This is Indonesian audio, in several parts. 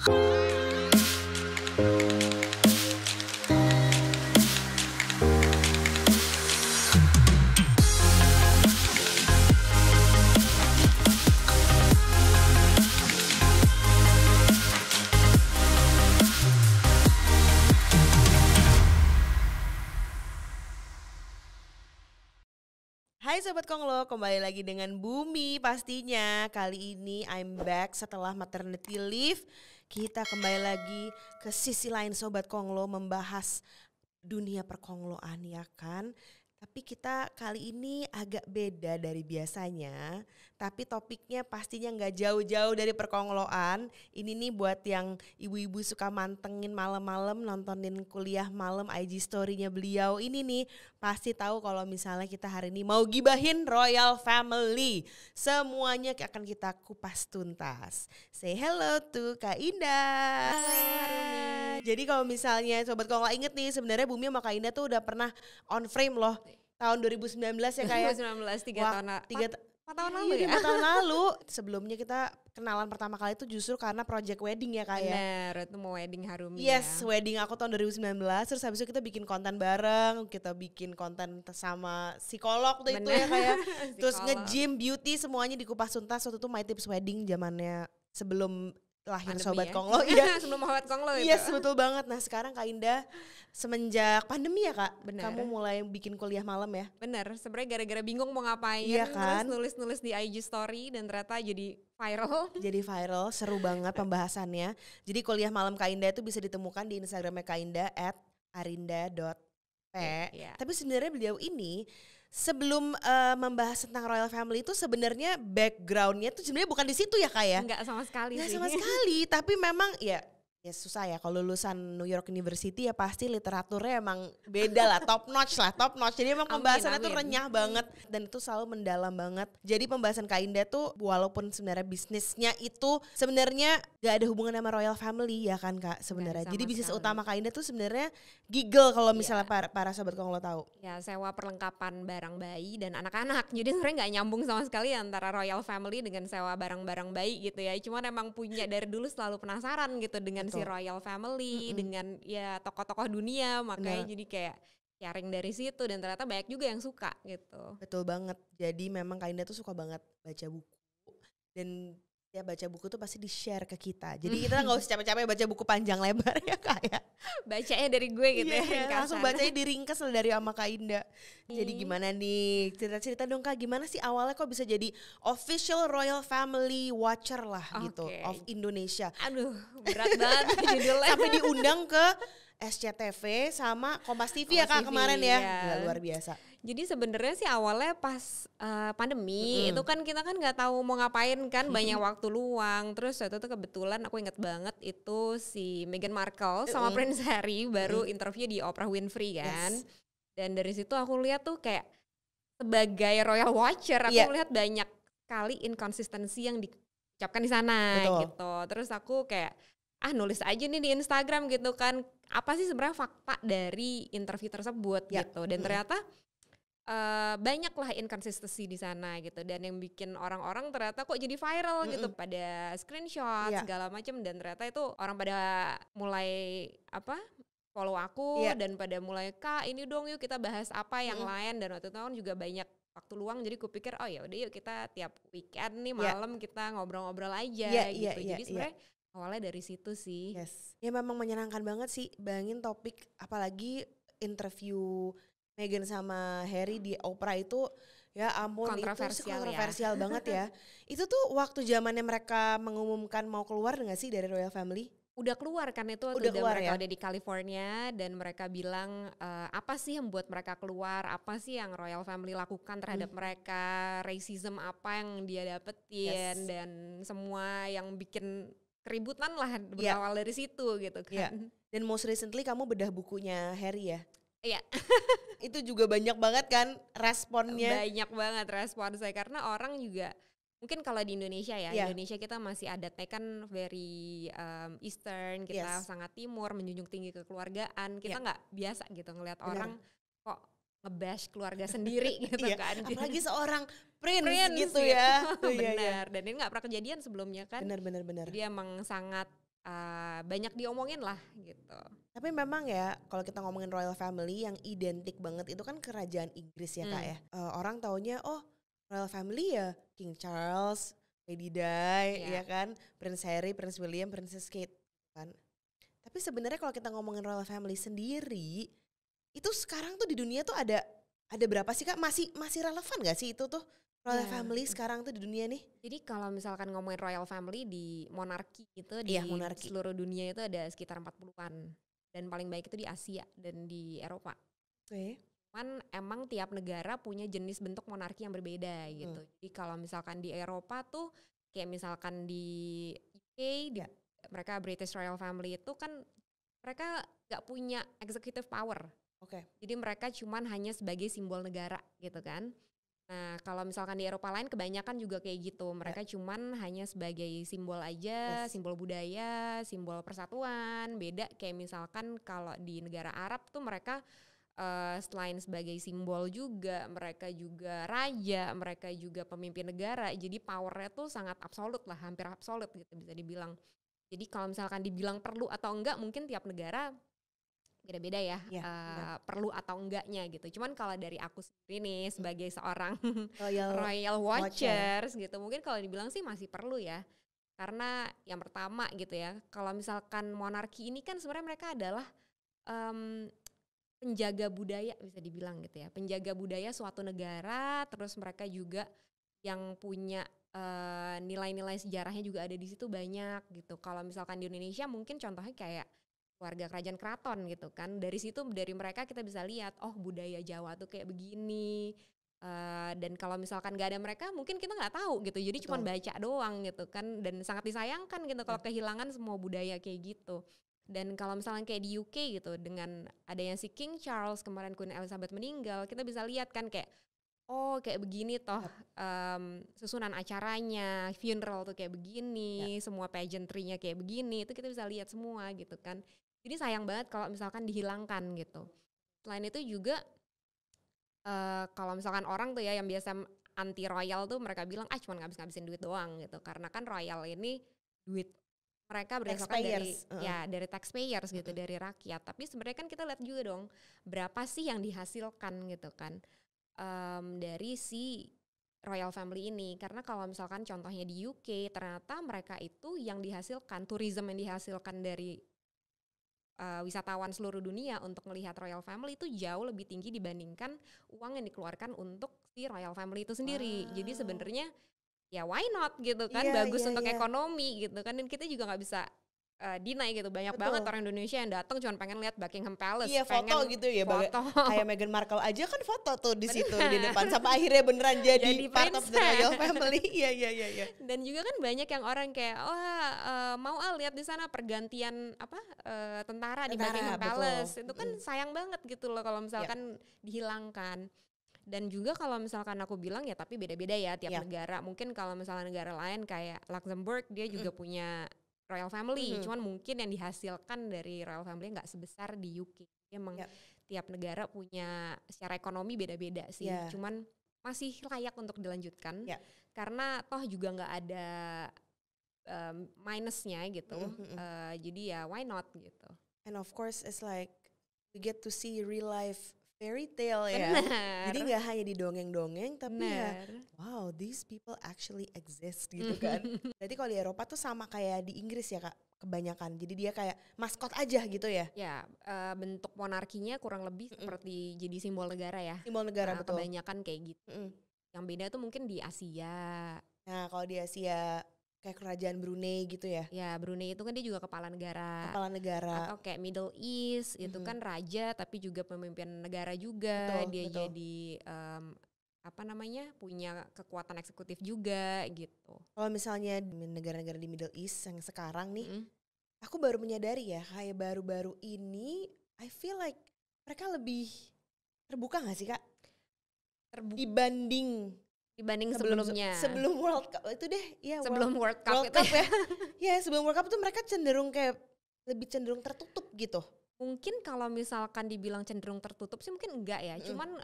Hai Sobat Konglo, kembali lagi dengan Bumi pastinya. Kali ini I'm back setelah maternity leave. Kita kembali lagi ke sisi lain Sobat Konglo membahas dunia perkongloan ya kan. Tapi kita kali ini agak beda dari biasanya. Tapi topiknya pastinya gak jauh-jauh dari perkongloan. Ini nih buat yang ibu-ibu suka mantengin malam-malam nontonin kuliah malam IG story-nya beliau. Ini nih pasti tahu kalau misalnya kita hari ini mau gibahin Royal Family. Semuanya akan kita kupas tuntas. Say hello to Kak Indah. Halo. Jadi kalau misalnya Sobat Konglo inget nih sebenarnya Bumi sama Kak Indah tuh udah pernah on frame loh. Tahun 2019 ya kayak 2019 4 tahun lalu ya? 4 tahun lalu. Sebelumnya kita kenalan pertama kali itu justru karena project wedding ya kayak. Bener, itu mau wedding Harumi Yes, ya. wedding aku tahun 2019. Terus habis itu kita bikin konten bareng, kita bikin konten sama psikolog tuh itu ya kayak. Terus nge-gym, beauty semuanya dikupas tuntas. Waktu itu My Tips Wedding zamannya sebelum lahir Pandemi Sobat ya? Konglo. Iya. Sebelum Sobat Konglo itu. Yes, betul banget. Nah sekarang Kak Indah semenjak pandemi ya Kak, Bener. kamu mulai bikin kuliah malam ya? Bener, sebenarnya gara-gara bingung mau ngapain. Iya kan? Terus nulis-nulis di IG story dan ternyata jadi viral. Jadi viral, seru banget pembahasannya. Jadi kuliah malam Kak Indah itu bisa ditemukan di Instagramnya Kak Indah @arinda.p. Iya. Tapi sebenarnya beliau ini sebelum membahas tentang Royal Family itu sebenarnya backgroundnya tuh sebenarnya bukan di situ ya Kak ya? Enggak sama sekali Nggak sih. sama sekali, tapi memang ya susah ya kalau lulusan New York University ya pasti literaturnya emang beda lah, top notch. Jadi emang pembahasannya tuh renyah banget dan itu selalu mendalam banget. Jadi pembahasan Kak Indah tuh walaupun sebenarnya bisnisnya itu sebenarnya gak ada hubungan sama Royal Family ya kan Kak sebenarnya. Nggak Jadi sama bisnis sekali. utama Kak Indah tuh sebenarnya giggle kalau misalnya Iya. para Sobat Konglo tahu. Ya sewa perlengkapan barang bayi dan anak-anak. Jadi sebenarnya nggak nyambung sama sekali antara Royal Family dengan sewa barang-barang bayi gitu ya. Cuman emang punya dari dulu selalu penasaran gitu dengan si Betul. Royal Family, dengan ya tokoh-tokoh dunia. Makanya jadi kayak sharing dari situ dan ternyata banyak juga yang suka gitu. Betul banget. Jadi memang Kak Indah tuh suka banget baca buku. Dan ya baca buku tuh pasti di-share ke kita. Jadi kita gak usah capek-capek baca buku panjang lebar ya Kak ya. Bacanya dari gue gitu ya, Iya, ringkasan. langsung bacanya diringkas lah dari sama Kak Indah. Jadi gimana nih, cerita-cerita dong Kak, gimana sih awalnya kok bisa jadi official Royal Family Watcher lah gitu Oke. of Indonesia. Aduh, berat banget judulnya. Sampai diundang ke SCTV sama Kompas TV ya Kak Kompas TV, kemarin ya. iya. Gila, luar biasa. Jadi sebenarnya sih awalnya pas pandemi itu kan kita kan nggak tahu mau ngapain kan, banyak waktu luang. Terus waktu itu kebetulan aku inget banget itu si Meghan Markle sama Prince Harry baru interview di Oprah Winfrey kan. Yes. Dan dari situ aku lihat tuh kayak sebagai Royal Watcher aku Iya. melihat banyak kali inkonsistensi yang diucapkan di sana Betul. gitu. Terus aku kayak nulis aja nih di Instagram gitu kan, apa sih sebenarnya fakta dari interview tersebut Ya. gitu. Dan ternyata banyak lah inkonsistensi di sana gitu, dan yang bikin orang-orang ternyata kok jadi viral gitu, pada screenshot Iya. segala macam, dan ternyata itu orang pada mulai follow aku dan pada mulai Kak ini dong yuk kita bahas apa yang lain, dan waktu itu kan juga banyak waktu luang jadi kupikir oh ya udah yuk kita tiap weekend nih malam kita ngobrol-ngobrol aja gitu. Jadi sebenarnya awalnya dari situ sih. Yes. Ya memang menyenangkan banget sih bayangin topik apalagi interview Meghan sama Harry di Oprah itu ya ampun itu kontroversial banget ya. Itu tuh waktu zamannya mereka mengumumkan mau keluar enggak sih dari Royal Family? Udah keluar kan itu waktu Udah keluar, mereka ya? udah di California, dan mereka bilang apa sih yang membuat mereka keluar, apa sih yang Royal Family lakukan terhadap mereka, racism apa yang dia dapetin, dan semua yang bikin keributan lah berawal dari situ gitu kan. Dan most recently kamu bedah bukunya Harry ya? Iya. Itu juga banyak banget kan responnya. Banyak banget responsnya karena orang juga mungkin kalau di Indonesia ya, Indonesia kita masih adatnya kan very Eastern, kita sangat timur, menjunjung tinggi kekeluargaan. Kita nggak biasa gitu ngelihat orang kok nge-bash keluarga sendiri gitu kan. Apalagi seorang prince gitu ya. ya. Benar. Dan ini nggak pernah kejadian sebelumnya kan. Benar. Jadi emang sangat banyak diomongin lah gitu. Tapi memang ya kalau kita ngomongin royal family yang identik banget itu kan kerajaan Inggris ya Kak ya. Orang taunya royal family ya King Charles, Lady Di, ya kan, Prince Harry, Prince William, Princess Kate kan. Tapi sebenarnya kalau kita ngomongin royal family sendiri, itu sekarang tuh di dunia tuh ada berapa sih Kak? Masih relevan gak sih itu tuh royal family sekarang tuh di dunia nih? Jadi kalau misalkan ngomongin royal family di monarki gitu di seluruh dunia itu ada sekitar 40-an. Dan paling baik itu di Asia dan di Eropa. Cuman emang tiap negara punya jenis bentuk monarki yang berbeda gitu. Jadi kalau misalkan di Eropa tuh kayak misalkan di UK, mereka British Royal Family itu kan mereka gak punya executive power. Jadi mereka cuman hanya sebagai simbol negara gitu kan. Nah kalau misalkan di Eropa lain kebanyakan juga kayak gitu. Mereka cuman hanya sebagai simbol aja, simbol budaya, simbol persatuan. Beda kayak misalkan kalau di negara Arab tuh mereka selain sebagai simbol juga, mereka juga raja, mereka juga pemimpin negara. Jadi powernya tuh sangat absolut lah, hampir absolut gitu bisa dibilang. Jadi kalau misalkan dibilang perlu atau enggak mungkin tiap negara beda-beda ya, perlu atau enggaknya gitu. Cuman kalau dari aku sendiri nih sebagai seorang royal watchers gitu, mungkin kalau dibilang sih masih perlu ya. Karena yang pertama gitu ya, kalau misalkan monarki ini kan sebenarnya mereka adalah penjaga budaya bisa dibilang gitu ya. Penjaga budaya suatu negara, terus mereka juga yang punya nilai-nilai sejarahnya juga ada di situ banyak gitu. Kalau misalkan di Indonesia mungkin contohnya kayak keluarga kerajaan keraton gitu kan, dari situ dari mereka kita bisa lihat budaya Jawa tuh kayak begini, dan kalau misalkan gak ada mereka mungkin kita nggak tahu gitu, jadi cuma baca doang gitu kan, dan sangat disayangkan gitu kalau kehilangan semua budaya kayak gitu. Dan kalau misalnya kayak di UK gitu, dengan adanya si King Charles kemarin Queen Elizabeth meninggal, kita bisa lihat kan kayak kayak begini toh susunan acaranya, funeral tuh kayak begini, semua pageantry-nya kayak begini, itu kita bisa lihat semua gitu kan. Jadi sayang banget kalau misalkan dihilangkan gitu. Selain itu juga kalau misalkan orang tuh ya yang biasa anti royal tuh mereka bilang cuma ngabis-ngabisin duit doang gitu. Karena kan royal ini duit mereka berdasarkan dari taxpayers gitu, dari rakyat. Tapi sebenarnya kan kita lihat juga dong berapa sih yang dihasilkan gitu kan dari si royal family ini. Karena kalau misalkan contohnya di UK ternyata mereka itu yang dihasilkan, tourism yang dihasilkan dari wisatawan seluruh dunia untuk melihat royal family itu jauh lebih tinggi dibandingkan uang yang dikeluarkan untuk si royal family itu sendiri. Jadi sebenarnya ya why not gitu kan, bagus untuk ekonomi gitu kan, dan kita juga nggak bisa deny gitu, banyak banget orang Indonesia yang datang cuma pengen lihat Buckingham Palace, foto gitu ya, kayak Meghan Markle aja kan foto tuh di situ di depan sampai akhirnya beneran jadi part of the royal family. Iya. Dan juga kan banyak yang orang kayak mau lihat di sana pergantian tentara di Buckingham Palace, itu kan sayang banget gitu loh kalau misalkan dihilangkan. Dan juga kalau misalkan aku bilang ya tapi beda-beda ya tiap negara. Mungkin kalau misalnya negara lain kayak Luxembourg dia juga punya royal family, cuman mungkin yang dihasilkan dari royal family nggak sebesar di UK. Emang tiap negara punya secara ekonomi beda-beda sih, cuman masih layak untuk dilanjutkan karena toh juga nggak ada minusnya gitu. Jadi ya why not gitu. And of course it's like we get to see real life fairy tale ya. Jadi gak hanya di dongeng-dongeng tapi ya wow these people actually exist gitu kan. Berarti kalau di Eropa tuh sama kayak di Inggris ya Kak kebanyakan. Jadi dia kayak maskot aja gitu ya. Ya bentuk monarkinya kurang lebih seperti jadi simbol negara ya. Simbol negara betul. Kebanyakan kayak gitu. Yang beda tuh mungkin di Asia. Nah kalau di Asia kayak kerajaan Brunei gitu ya. Ya Brunei itu kan dia juga kepala negara. Atau kayak Middle East itu kan raja tapi juga pemimpin negara juga. Betul. Jadi punya kekuatan eksekutif juga gitu. Kalau misalnya negara-negara di Middle East yang sekarang nih, aku baru menyadari ya kayak baru-baru ini I feel like mereka lebih terbuka gak sih Kak? Dibanding sebelumnya. Sebelum World Cup itu deh, ya. Sebelum World Cup ya. Ya sebelum World Cup tuh mereka lebih cenderung tertutup gitu. Mungkin kalau misalkan dibilang cenderung tertutup sih mungkin enggak ya. Cuman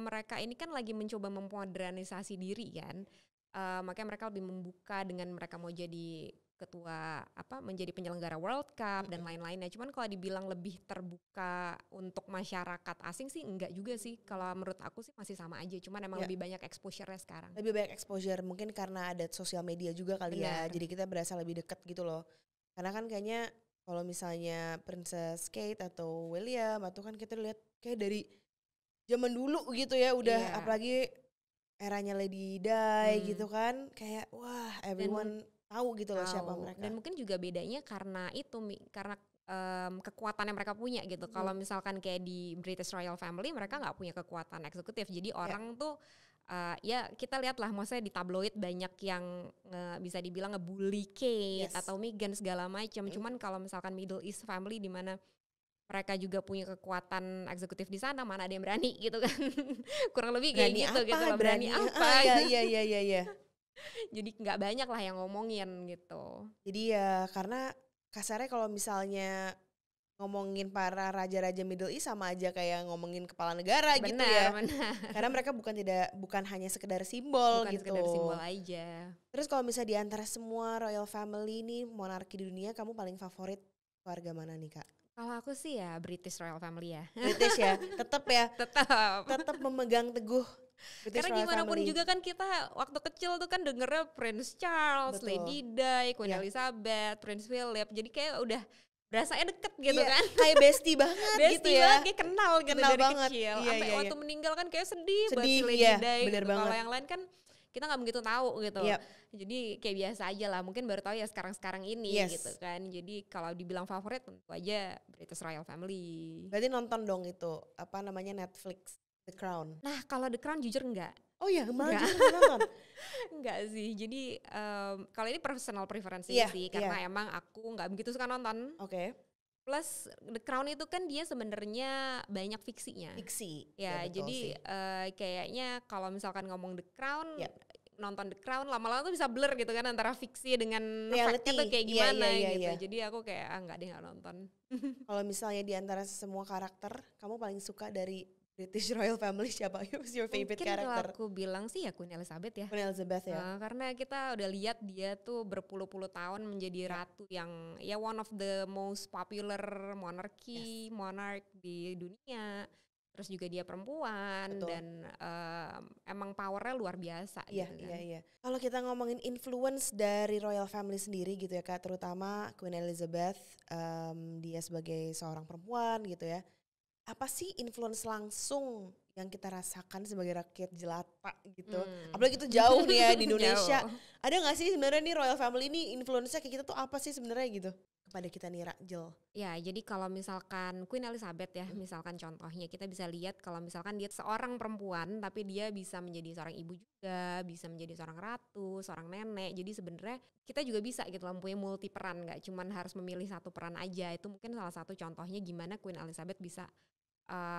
mereka ini kan lagi mencoba memmodernisasi diri kan. Makanya mereka lebih membuka dengan mereka mau jadi ketua menjadi penyelenggara World Cup dan lain-lainnya. Cuman kalau dibilang lebih terbuka untuk masyarakat asing sih enggak juga sih. Kalau menurut aku sih masih sama aja. Cuman emang lebih banyak exposure-nya sekarang. Lebih banyak exposure mungkin karena ada sosial media juga kali ya. Jadi kita berasa lebih dekat gitu loh. Karena kan kayaknya kalau misalnya Princess Kate atau William atau kan kita lihat kayak dari zaman dulu gitu ya udah apalagi eranya Lady Di gitu kan kayak wah everyone tahu gitu loh siapa mereka. Dan mungkin juga bedanya karena itu karena kekuatan yang mereka punya gitu. Kalau misalkan kayak di British Royal Family mereka nggak punya kekuatan eksekutif. Jadi orang tuh ya kita lihatlah maksudnya di tabloid banyak yang bisa dibilang ngebully Kate atau Meghan segala macam. Cuman kalau misalkan Middle East Family di mana mereka juga punya kekuatan eksekutif di sana, mana ada yang berani gitu kan. Kurang lebih kayak berani gitu apa, gitu loh, berani apa. Iya. Jadi nggak banyak lah yang ngomongin gitu. Jadi ya karena kasarnya kalau misalnya ngomongin para raja-raja Middle East sama aja kayak ngomongin kepala negara gitu ya. Benar. Karena mereka bukan hanya sekedar simbol bukan gitu. Sekedar simbol aja. Terus kalau misalnya di antara semua royal family nih, monarki di dunia, kamu paling favorit keluarga mana nih Kak? Kalau aku sih ya British Royal Family ya. British ya, tetap ya. Tetap memegang teguh British Karena Royal gimana pun Family. juga kan kita waktu kecil tuh kan dengernya Prince Charles, Lady Di, Queen Elizabeth, Prince Philip. Jadi kayak udah berasanya deket gitu kan. Kayak bestie banget gitu ya. Bestie kayak kenal gitu dari banget. kecil. Sampai waktu meninggal kan kayak sedih buat si Lady Di. Bener Gitu. banget. Kalau yang lain kan kita gak begitu tahu gitu. Jadi kayak biasa aja lah. Mungkin baru tahu ya sekarang-sekarang ini gitu kan. Jadi kalau dibilang favorit tentu aja British Royal Family. Berarti nonton dong itu Netflix The Crown. Nah kalau The Crown jujur enggak. Oh iya, malah jujur nonton. Enggak sih. Jadi kalau ini personal preference sih karena emang aku nggak begitu suka nonton. Oke. Plus The Crown itu kan dia sebenarnya banyak fiksinya. Fiksi. Ya jadi kayaknya kalau misalkan ngomong The Crown, nonton The Crown lama-lama tuh bisa blur gitu kan antara fiksi dengan fact-nya tuh kayak gimana gitu. Jadi aku kayak nggak nonton. Kalau misalnya di antara semua karakter, kamu paling suka dari British Royal Family siapa? Who's your favorite character? Mungkin kalau aku bilang sih ya Queen Elizabeth ya. Queen Elizabeth ya. Karena kita udah lihat dia tuh berpuluh-puluh tahun menjadi ratu yang ya one of the most popular monarch di dunia. Terus juga dia perempuan. Betul. Dan emang powernya luar biasa gitu kan. Iya. Kalau kita ngomongin influence dari Royal Family sendiri gitu ya Kak, terutama Queen Elizabeth, dia sebagai seorang perempuan gitu ya. Apa sih influence langsung yang kita rasakan sebagai rakyat jelata gitu? Apalagi itu jauh nih ya di Indonesia. Ada gak sih sebenarnya nih Royal Family ini influence-nya kayak kita tuh apa sih sebenarnya gitu? Kepada kita nih Rajel. Ya jadi kalau misalkan Queen Elizabeth ya, misalkan contohnya kita bisa lihat kalau misalkan dia seorang perempuan tapi dia bisa menjadi seorang ibu juga, bisa menjadi seorang ratu, seorang nenek. Jadi sebenarnya kita juga bisa gitu mempunyai multi peran, gak cuman harus memilih satu peran aja. Itu mungkin salah satu contohnya gimana Queen Elizabeth bisa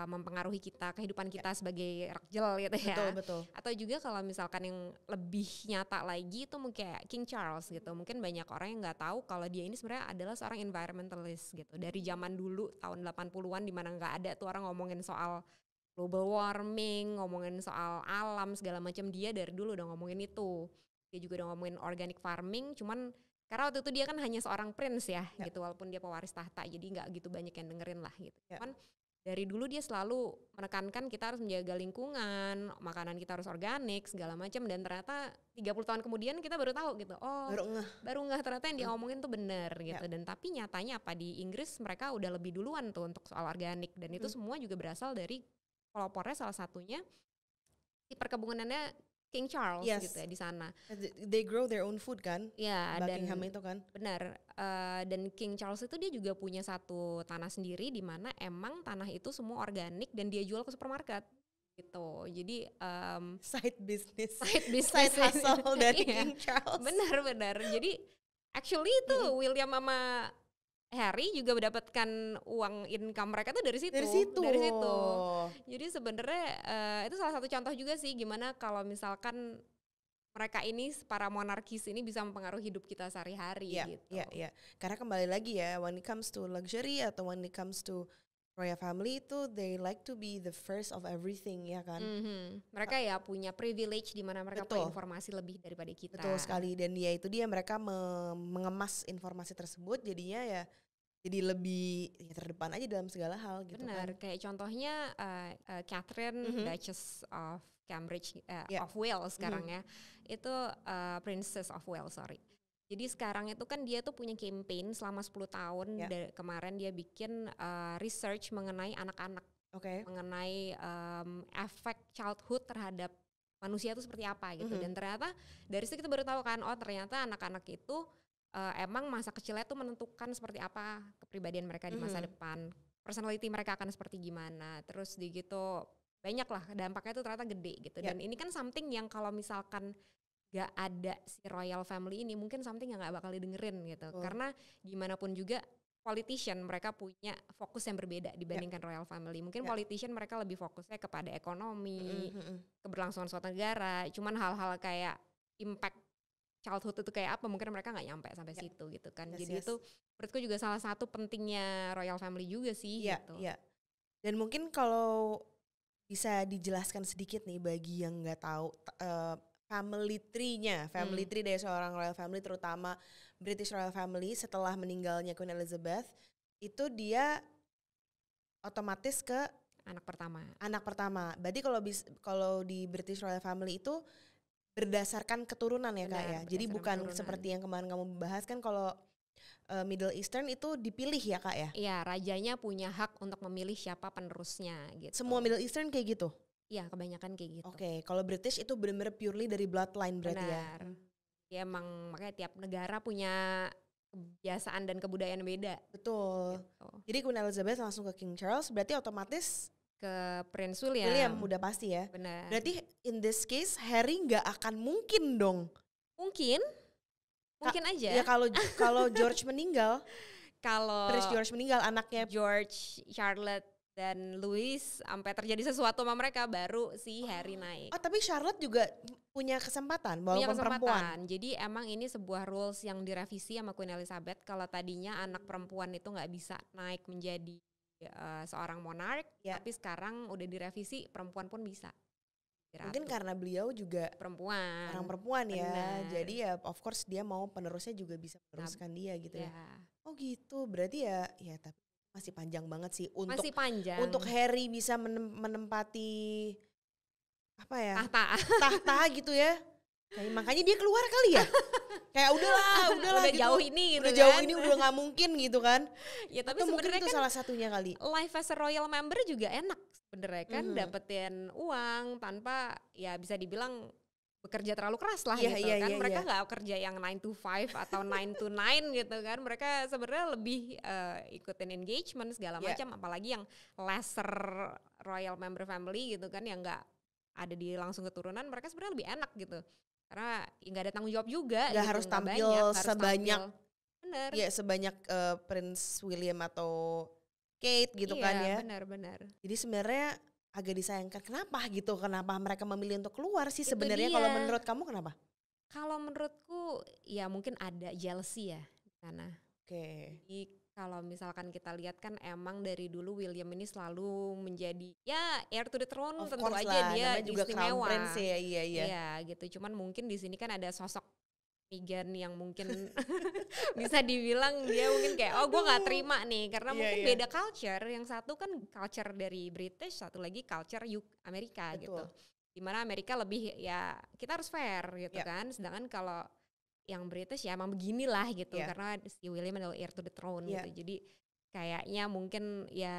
mempengaruhi kehidupan kita sebagai Rajel gitu ya. Betul. Atau juga kalau misalkan yang lebih nyata lagi itu mungkin kayak King Charles gitu. Mungkin banyak orang yang nggak tahu kalau dia ini sebenarnya adalah seorang environmentalist gitu. Dari zaman dulu tahun 80-an di mana nggak ada tuh orang ngomongin soal global warming, ngomongin soal alam segala macam, dia dari dulu udah ngomongin itu. Dia juga udah ngomongin organic farming, cuman karena waktu itu dia kan hanya seorang prince ya gitu, walaupun dia pewaris tahta, jadi nggak gitu banyak yang dengerin lah gitu. Cuman dari dulu dia selalu menekankan kita harus menjaga lingkungan, makanan kita harus organik segala macam, dan ternyata 30 tahun kemudian kita baru tahu gitu. Oh, baru ngeh ternyata yang dia omongin tuh benar gitu. Dan tapi nyatanya apa di Inggris mereka udah lebih duluan tuh untuk soal organik, dan itu semua juga berasal dari pelopornya salah satunya di perkebunannya King Charles gitu ya di sana. They grow their own food kan? Ya, Buckingham itu kan. Benar. Dan King Charles itu dia juga punya satu tanah sendiri di mana emang tanah itu semua organik dan dia jual ke supermarket gitu. Jadi side business side hustle dari King Charles. Benar. Jadi actually itu William sama Harry juga mendapatkan uang income mereka tuh dari situ. Jadi sebenarnya itu salah satu contoh juga sih gimana kalau misalkan mereka ini para monarkis ini bisa mempengaruhi hidup kita sehari-hari gitu. Iya. Karena kembali lagi ya, when it comes to luxury atau when it comes to royal family itu they like to be the first of everything ya kan. Mereka ya punya privilege di mana mereka punya Betul. informasi lebih daripada kita. Betul sekali, dan ya itu dia mereka mengemas informasi tersebut jadinya ya jadi lebih ya terdepan aja dalam segala hal gitu Benar, kan. kayak contohnya Catherine, Duchess of Cambridge, Yeah. of Wales sekarang ya, itu Princess of Wales, sorry. Jadi sekarang itu kan dia tuh punya campaign selama 10 tahun, kemarin dia bikin research mengenai anak-anak, mengenai efek childhood terhadap manusia itu seperti apa gitu. Dan ternyata dari situ kita baru tahu kan, oh ternyata anak-anak itu emang masa kecilnya tuh menentukan seperti apa kepribadian mereka di masa depan, personality mereka akan seperti gimana, terus di gitu banyak lah dampaknya tuh ternyata gede gitu. Dan ini kan something yang kalau misalkan gak ada si royal family ini mungkin something yang gak bakal didengerin gitu, karena gimana pun juga politician mereka punya fokus yang berbeda dibandingkan royal family. Mungkin politician mereka lebih fokusnya kepada ekonomi, keberlangsungan suatu negara, cuman hal-hal kayak impact childhood itu kayak apa mungkin mereka nggak nyampe sampai situ gitu kan. Jadi itu menurutku juga salah satu pentingnya royal family juga sih gitu. Dan mungkin kalau bisa dijelaskan sedikit nih bagi yang nggak tahu family tree dari seorang royal family, terutama British royal family setelah meninggalnya Queen Elizabeth, itu dia otomatis ke anak pertama. Berarti kalau di British royal family itu berdasarkan keturunan ya Kak ya. Jadi bukan keturunan. Seperti yang kemarin kamu bahas kan, kalau Middle Eastern itu dipilih ya Kak ya? Iya, rajanya punya hak untuk memilih siapa penerusnya gitu. Semua Middle Eastern kayak gitu? Iya, kebanyakan kayak gitu. Oke, kalau British itu benar-benar purely dari bloodline berarti ya? Benar. Ya emang makanya tiap negara punya kebiasaan dan kebudayaan beda. Betul. Gitu. Jadi Queen Elizabeth langsung ke King Charles, berarti otomatis ke Prince William. Udah pasti ya? Benar. Berarti in this case Harry nggak akan mungkin dong? Mungkin aja. Ya kalau George meninggal, kalau Prince George meninggal, anaknya George, Charlotte dan Louis sampai terjadi sesuatu sama mereka, baru si Harry naik. Oh, tapi Charlotte juga punya kesempatan walaupun perempuan. Jadi emang ini sebuah rules yang direvisi sama Queen Elizabeth. Kalau tadinya anak perempuan itu nggak bisa naik menjadi seorang monark, tapi sekarang udah direvisi perempuan pun bisa. Mungkin karena beliau juga orang perempuan ya. Jadi ya of course dia mau penerusnya juga bisa meneruskan dia gitu ya. Oh gitu, berarti ya tapi masih panjang banget sih untuk Harry bisa menempati apa ya, tahta gitu ya. Kayak makanya dia keluar kali ya. Kayak udahlah udah gitu. Jauh ini gitu udah jauh ini udah nggak mungkin gitu kan. Ya tapi sebenarnya itu kan salah satunya kali. Life as a royal member juga enak sebenarnya kan, dapetin uang tanpa ya bisa dibilang bekerja terlalu keras lah gitu kan. Mereka nggak kerja yang 9 to 5 atau 9 to 9 gitu kan. Mereka sebenarnya lebih ikutin engagement segala macam, apalagi yang lesser royal member family gitu kan, yang nggak ada di langsung keturunan, mereka sebenarnya lebih enak gitu. Karena nggak ada tanggung jawab juga. Nggak gitu, harus tampil sebanyak. Bener. Ya sebanyak Prince William atau Kate gitu kan ya. Benar. Jadi sebenarnya agak disayangkan. Kenapa mereka memilih untuk keluar sih sebenarnya? Kalau menurut kamu kenapa? Kalau menurutku ya mungkin ada jealousy ya di sana. Jadi kalau misalkan kita lihat kan emang dari dulu William ini selalu menjadi ya heir to the throne, tentu aja dia juga istimewa. Crown Prince ya, iya. Iya gitu. Cuman mungkin di sini kan ada sosok Meghan yang mungkin bisa dibilang dia mungkin kayak gue nggak terima nih karena mungkin beda culture. Yang satu kan culture dari British, satu lagi culture Amerika. Betul. Gitu. Dimana Amerika lebih ya kita harus fair gitu kan. Sedangkan kalau yang British ya emang beginilah gitu karena si William adalah heir to the throne gitu. Jadi kayaknya mungkin ya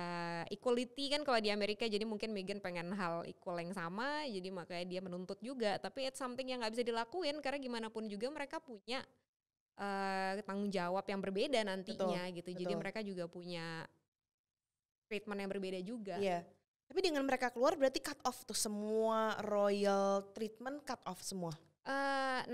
equality kan kalau di Amerika, jadi mungkin Meghan pengen hal equal yang sama, jadi makanya dia menuntut juga, tapi it's something yang nggak bisa dilakuin karena gimana pun juga mereka punya tanggung jawab yang berbeda nantinya gitu. Jadi mereka juga punya treatment yang berbeda juga. Iya. Tapi dengan mereka keluar berarti cut off tuh semua royal treatment, cut off semua.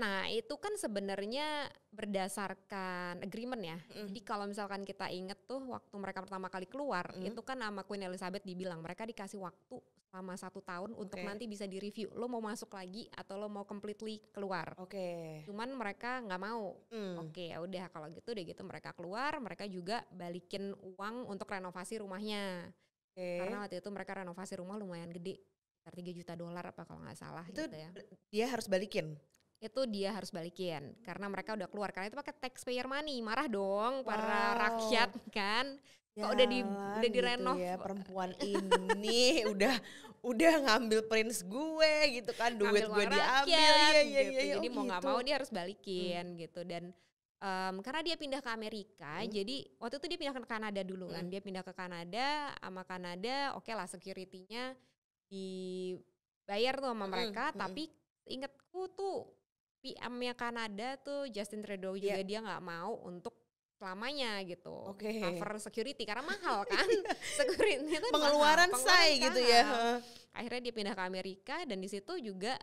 Nah itu kan sebenarnya berdasarkan agreement ya. Jadi kalau misalkan kita inget tuh waktu mereka pertama kali keluar, itu kan sama Queen Elizabeth dibilang mereka dikasih waktu selama 1 tahun untuk nanti bisa direview. Lo mau masuk lagi atau lo mau completely keluar. Cuman mereka nggak mau. Ya udah kalau gitu mereka keluar, mereka juga balikin uang untuk renovasi rumahnya. Karena waktu itu mereka renovasi rumah lumayan gede, sekitar $3 juta apa kalau nggak salah Itu gitu ya. dia harus balikin. Itu dia harus balikin karena mereka udah keluar, karena itu pakai taxpayer money. Marah dong para rakyat kan. Kok udah direnov gitu ya, perempuan ini udah ngambil prince gue gitu kan, duit gue diambil gitu. Jadi mau nggak mau dia harus balikin gitu. Dan karena dia pindah ke Amerika, jadi waktu itu dia pindah ke Kanada dulu kan. Dia pindah ke Kanada, sama Kanada oke lah security-nya dibayar tuh sama mereka, tapi ingetku tuh PM-nya Kanada tuh Justin Trudeau juga dia nggak mau untuk selamanya gitu cover security karena mahal kan. Security itu pengeluaran say gitu ya. Akhirnya dia pindah ke Amerika, dan di situ juga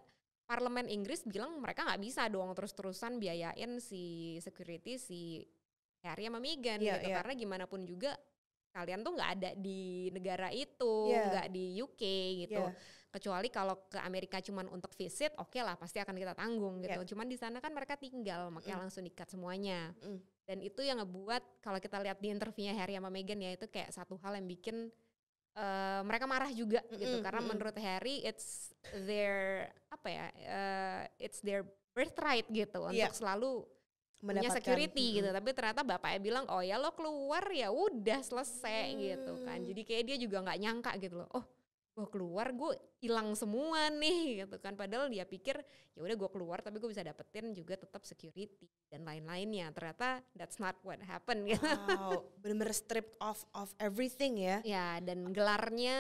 Parlemen Inggris bilang mereka nggak bisa dong terus-terusan biayain si security si Harry sama Meghan gitu, karena gimana pun juga kalian tuh nggak ada di negara itu, nggak di UK gitu. Kecuali kalau ke Amerika cuman untuk visit, oke lah pasti akan kita tanggung gitu. Cuman di sana kan mereka tinggal, makanya langsung di-cut semuanya. Dan itu yang ngebuat kalau kita lihat di interviewnya Harry sama Meghan ya, itu kayak satu hal yang bikin mereka marah juga gitu. Karena menurut Harry it's their it's their birthright gitu untuk selalu punya security gitu. Tapi ternyata bapaknya bilang, oh ya lo keluar ya udah selesai gitu kan. Jadi kayak dia juga nggak nyangka gitu loh. Oh, gue keluar gue hilang semua nih gitu kan. Padahal dia pikir ya udah gue keluar tapi gue bisa dapetin juga tetap security dan lain-lainnya. Ternyata that's not what happened gitu. Wow, bener-bener stripped off of everything ya. Ya, dan gelarnya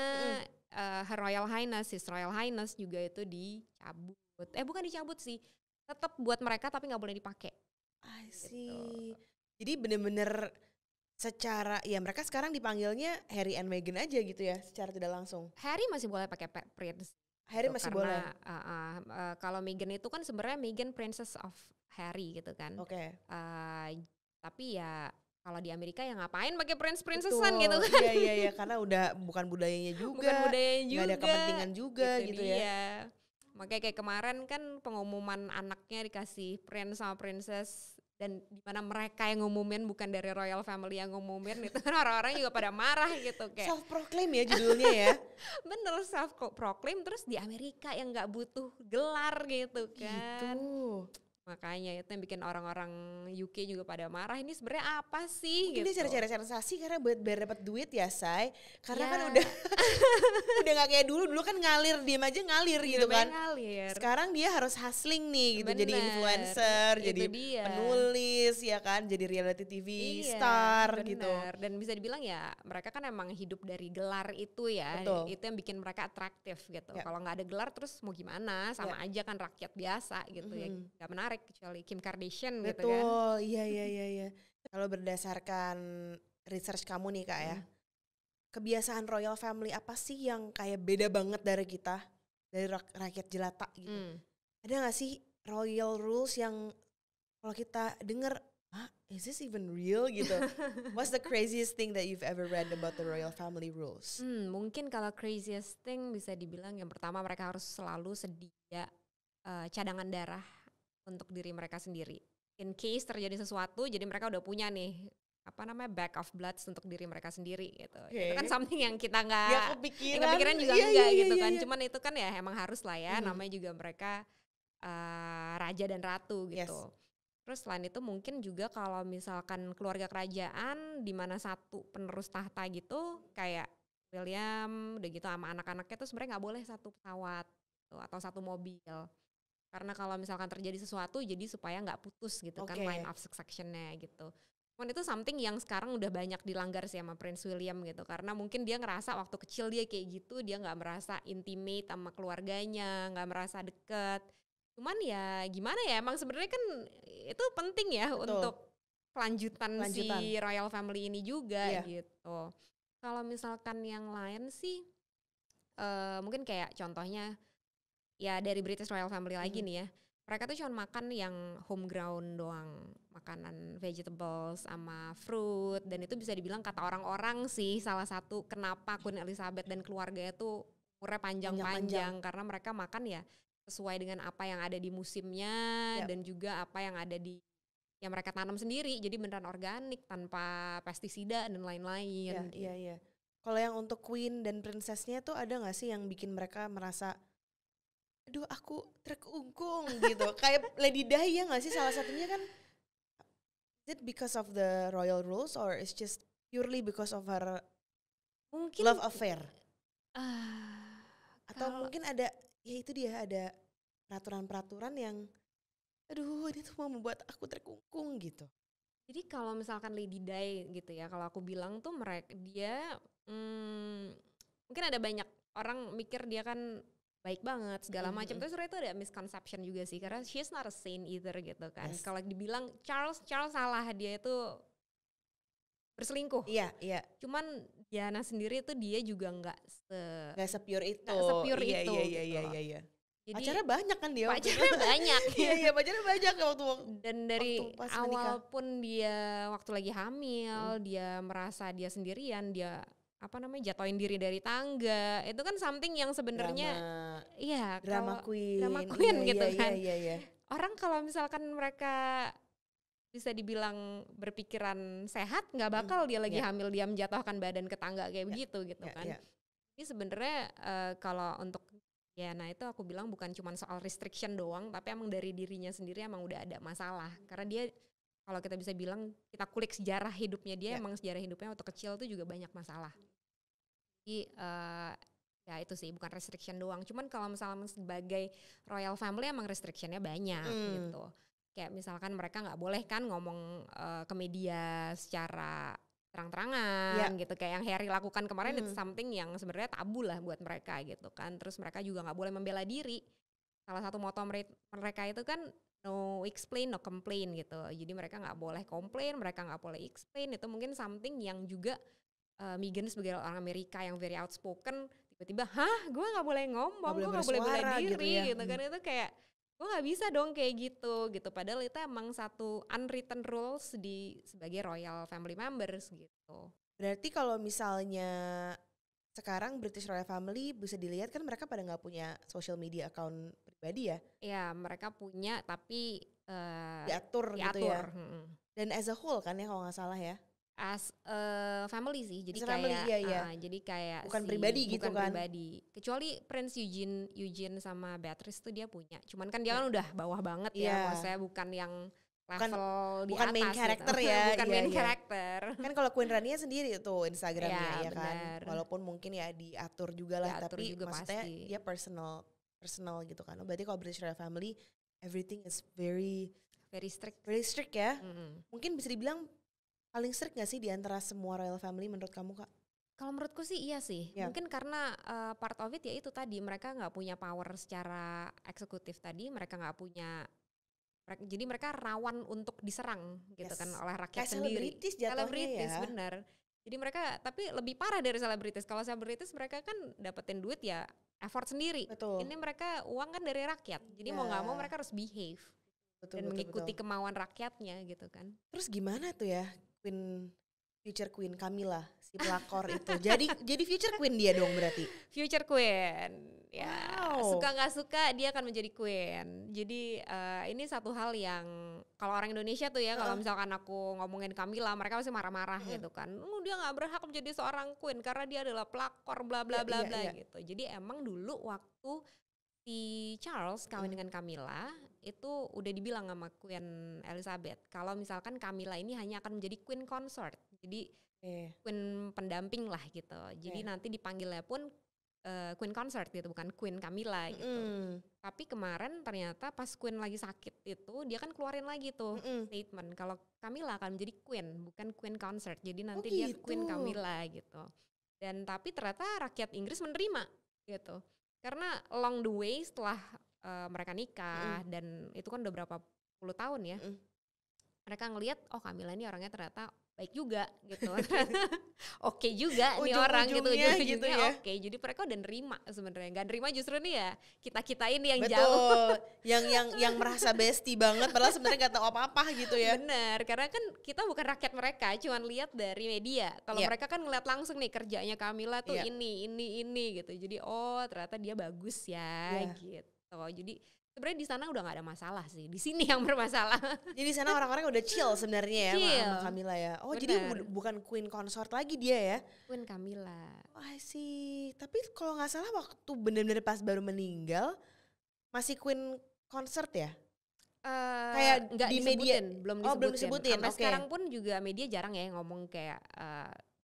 Her Royal Highness, His Royal Highness juga itu dicabut. Bukan dicabut sih, tetap buat mereka tapi nggak boleh dipakai. I see. Gitu. Jadi bener-bener secara ya mereka sekarang dipanggilnya Harry and Meghan aja gitu ya, secara tidak langsung. Harry masih boleh pakai prince. Harry masih boleh. Kalau Meghan itu kan sebenarnya Meghan Princess of Harry gitu kan. Tapi ya kalau di Amerika ya ngapain pakai princessan gitu kan. Iya karena udah bukan budayanya juga. Gak ada kepentingan juga gitu ya. Makanya kayak kemarin kan pengumuman anaknya dikasih prince sama princess, dan dimana mereka yang ngumumin bukan dari royal family yang ngumumin, itu kan orang-orang juga pada marah gitu kayak self proclaim ya judulnya ya. Bener, self proclaim, terus di Amerika yang nggak butuh gelar gitu kan. Gitu. Makanya itu yang bikin orang-orang UK juga pada marah. Ini sebenarnya apa sih? Mungkin gitu. dia cari-cari sensasi karena buat biar dapat duit ya, Say. Karena kan udah nggak kayak dulu kan ngalir, diem aja ngalir gitu kan. Sekarang dia harus hustling nih gitu. Bener. Jadi influencer, itu jadi penulis ya kan, jadi reality TV star gitu. Dan bisa dibilang ya mereka kan emang hidup dari gelar itu ya. Betul. Itu yang bikin mereka atraktif gitu. Kalau nggak ada gelar terus mau gimana? Sama aja kan rakyat biasa gitu ya. Gak menarik kecuali Kim Kardashian. Betul, gitu kan. Betul, iya. Kalau berdasarkan research kamu nih Kak ya, kebiasaan royal family apa sih yang kayak beda banget dari kita, dari rakyat jelata gitu? Ada gak sih royal rules yang kalau kita denger, is this even real gitu? What's the craziest thing that you've ever read about the royal family rules? Mungkin kalau craziest thing bisa dibilang yang pertama mereka harus selalu sedia cadangan darah untuk diri mereka sendiri. In case terjadi sesuatu, jadi mereka udah punya nih back of bloods untuk diri mereka sendiri gitu. Itu kan something yang kita nggak kepikiran juga enggak gitu kan. Cuman itu kan ya emang harus lah ya. Namanya juga mereka raja dan ratu gitu. Terus selain itu mungkin juga kalau misalkan keluarga kerajaan di mana satu penerus tahta gitu kayak William udah gitu sama anak-anaknya tuh sebenarnya nggak boleh satu pesawat gitu, atau satu mobil. Karena kalau misalkan terjadi sesuatu jadi supaya nggak putus gitu kan line of succession-nya gitu. Cuman itu something yang sekarang udah banyak dilanggar sih sama Prince William gitu. Karena mungkin dia ngerasa waktu kecil dia kayak gitu, dia gak merasa intimate sama keluarganya, gak merasa deket. Cuman ya gimana ya, emang sebenarnya kan itu penting ya untuk kelanjutan si royal family ini juga gitu. Kalau misalkan yang lain sih, mungkin kayak contohnya, ya dari British Royal Family lagi nih ya, mereka tuh cuma makan yang homegrown doang, makanan vegetables sama fruit, dan itu bisa dibilang kata orang-orang sih salah satu kenapa Queen Elizabeth dan keluarganya tuh umurnya panjang-panjang, karena mereka makan ya sesuai dengan apa yang ada di musimnya dan juga apa yang ada di yang mereka tanam sendiri, jadi beneran organik tanpa pestisida dan lain-lain. Iya. Kalau yang untuk queen dan princessnya tuh ada nggak sih yang bikin mereka merasa, aduh aku terkungkung gitu. Kayak Lady Di ya nggak sih salah satunya kan? Is it because of the royal rules or it's just purely because of her Mungkin love affair? Atau kalau mungkin ada, ya itu dia ada peraturan-peraturan yang, aduh ini tuh mau membuat aku terkungkung gitu. jadi kalau misalkan Lady Di gitu ya, kalau aku bilang tuh dia mungkin ada banyak orang mikir dia kan baik banget segala macam. Terus sebenarnya itu ada misconception juga sih, karena she's not a saint either gitu kan. Yes. Kalau dibilang Charles salah, dia itu berselingkuh. Iya, iya. Cuman Diana sendiri tuh dia juga nggak se-pure itu. Nggak se-pure Iya, itu iya, gitu iya, loh. iya, iya. Jadi Pacarnya banyak kan dia. pacarnya banyak. Iya, iya, pacarnya banyak waktu Dan dari waktu pas awal menikah. pun dia waktu lagi hamil, dia merasa dia sendirian, dia jatuhin diri dari tangga. Itu kan something yang sebenarnya iya, drama queen. drama queen Iya, gitu iya, kan. Iya, iya. Orang kalau misalkan mereka bisa dibilang berpikiran sehat, nggak bakal dia lagi hamil dia menjatuhkan badan ke tangga kayak begitu gitu kan. Ini sebenarnya kalau untuk Diana itu aku bilang bukan cuma soal restriction doang, tapi emang dari dirinya sendiri emang udah ada masalah. Karena dia, kalau kita bisa bilang, kita kulik sejarah hidupnya dia, emang sejarah hidupnya waktu kecil tuh juga banyak masalah. Jadi ya itu sih, bukan restriction doang. Cuman kalau misalnya sebagai royal family emang restrictionnya banyak gitu. Kayak misalkan mereka nggak boleh kan ngomong ke media secara terang-terangan gitu, kayak yang Harry lakukan kemarin itu something yang sebenarnya tabu lah buat mereka gitu kan. Terus mereka juga nggak boleh membela diri. Salah satu moto mereka itu kan no explain, no complain gitu. Jadi mereka nggak boleh komplain, mereka nggak boleh explain. Itu mungkin something yang juga Meghan sebagai orang Amerika yang very outspoken, tiba-tiba, gue nggak boleh ngomong, gue nggak boleh bela diri gitu kan. Itu kayak gue nggak bisa dong kayak gitu. Padahal itu emang satu unwritten rules sebagai royal family members gitu. Berarti kalau misalnya sekarang British Royal Family bisa dilihat kan mereka pada nggak punya social media account pribadi ya? Ya mereka punya tapi diatur gitu ya. Dan as a whole kan ya kalau nggak salah ya? As family sih, jadi jadi kayak bukan pribadi gitu bukan kan? Pribadi. Kecuali Prince Eugene sama Beatrice tuh dia punya. Cuman kan dia kan udah bawah banget ya, maksudnya bukan yang level di bukan atas main character gitu. ya. Bukan main character. Kan kalau Queen Rania sendiri tuh Instagramnya ya kan. Bener. Walaupun mungkin ya diatur juga lah, tapi juga maksudnya pasti. dia personal gitu kan. Berarti kalau British Royal Family everything is very strict. Very strict ya. Mungkin bisa dibilang paling strict gak sih di antara semua royal family menurut kamu Kak? Kalau menurutku sih iya sih. Mungkin karena part of it ya itu tadi, mereka gak punya power secara eksekutif tadi, mereka gak punya, jadi mereka rawan untuk diserang gitu kan oleh rakyat sendiri. Selebritis benar. Jadi mereka, tapi lebih parah dari selebritis. Kalau selebritis mereka kan dapetin duit ya effort sendiri. Betul. Ini mereka uang kan dari rakyat. Jadi mau gak mau mereka harus behave. Dan mengikuti kemauan rakyatnya gitu kan. Terus gimana tuh ya future queen Camilla si pelakor itu. Jadi future queen dia dong berarti. Future queen. Ya, suka nggak suka dia akan menjadi queen. Jadi ini satu hal yang kalau orang Indonesia tuh ya, kalau misalkan aku ngomongin Camilla, mereka pasti marah-marah gitu kan. Dia nggak berhak menjadi seorang queen karena dia adalah pelakor bla bla bla bla gitu. Jadi emang dulu waktu si Charles kawin dengan Camilla itu udah dibilang sama Queen Elizabeth kalau misalkan Camilla ini hanya akan menjadi queen consort, jadi queen pendamping lah gitu. Jadi nanti dipanggilnya pun queen consort gitu, bukan Queen Camilla gitu. Tapi kemarin ternyata pas Queen lagi sakit itu dia kan keluarin lagi tuh statement kalau Camilla akan menjadi queen, bukan queen consort. Jadi nanti dia Queen Camilla gitu. Dan tapi ternyata rakyat Inggris menerima gitu. Karena along the way setelah mereka nikah dan itu kan udah berapa puluh tahun ya, mereka ngelihat Camilla ini orangnya ternyata baik juga gitu. Oke juga nih orang gitu ujung-ujungnya ya. Oke, jadi mereka udah nerima sebenarnya. Gak nerima justru nih ya kita ini yang jauh. yang merasa bestie banget padahal sebenarnya gak tahu apa-apa gitu ya. Bener, karena kan kita bukan rakyat mereka, cuman lihat dari media. Kalau mereka kan ngeliat langsung nih kerjanya Camilla tuh ini gitu. Jadi ternyata dia bagus ya gitu. Jadi Sebenarnya di sana udah nggak ada masalah sih, di sini yang bermasalah. Jadi di sana orang-orang udah chill sebenarnya ya sama Camilla ya. Oh Bener. jadi bukan queen consort lagi dia ya? Queen Camilla. Oh I see. Tapi kalau nggak salah waktu bener-bener pas baru meninggal masih queen consort ya? Kayak nggak di disebutin, media. belum Oh, belum disebutin, Sampai oke. sekarang pun juga media jarang ya ngomong kayak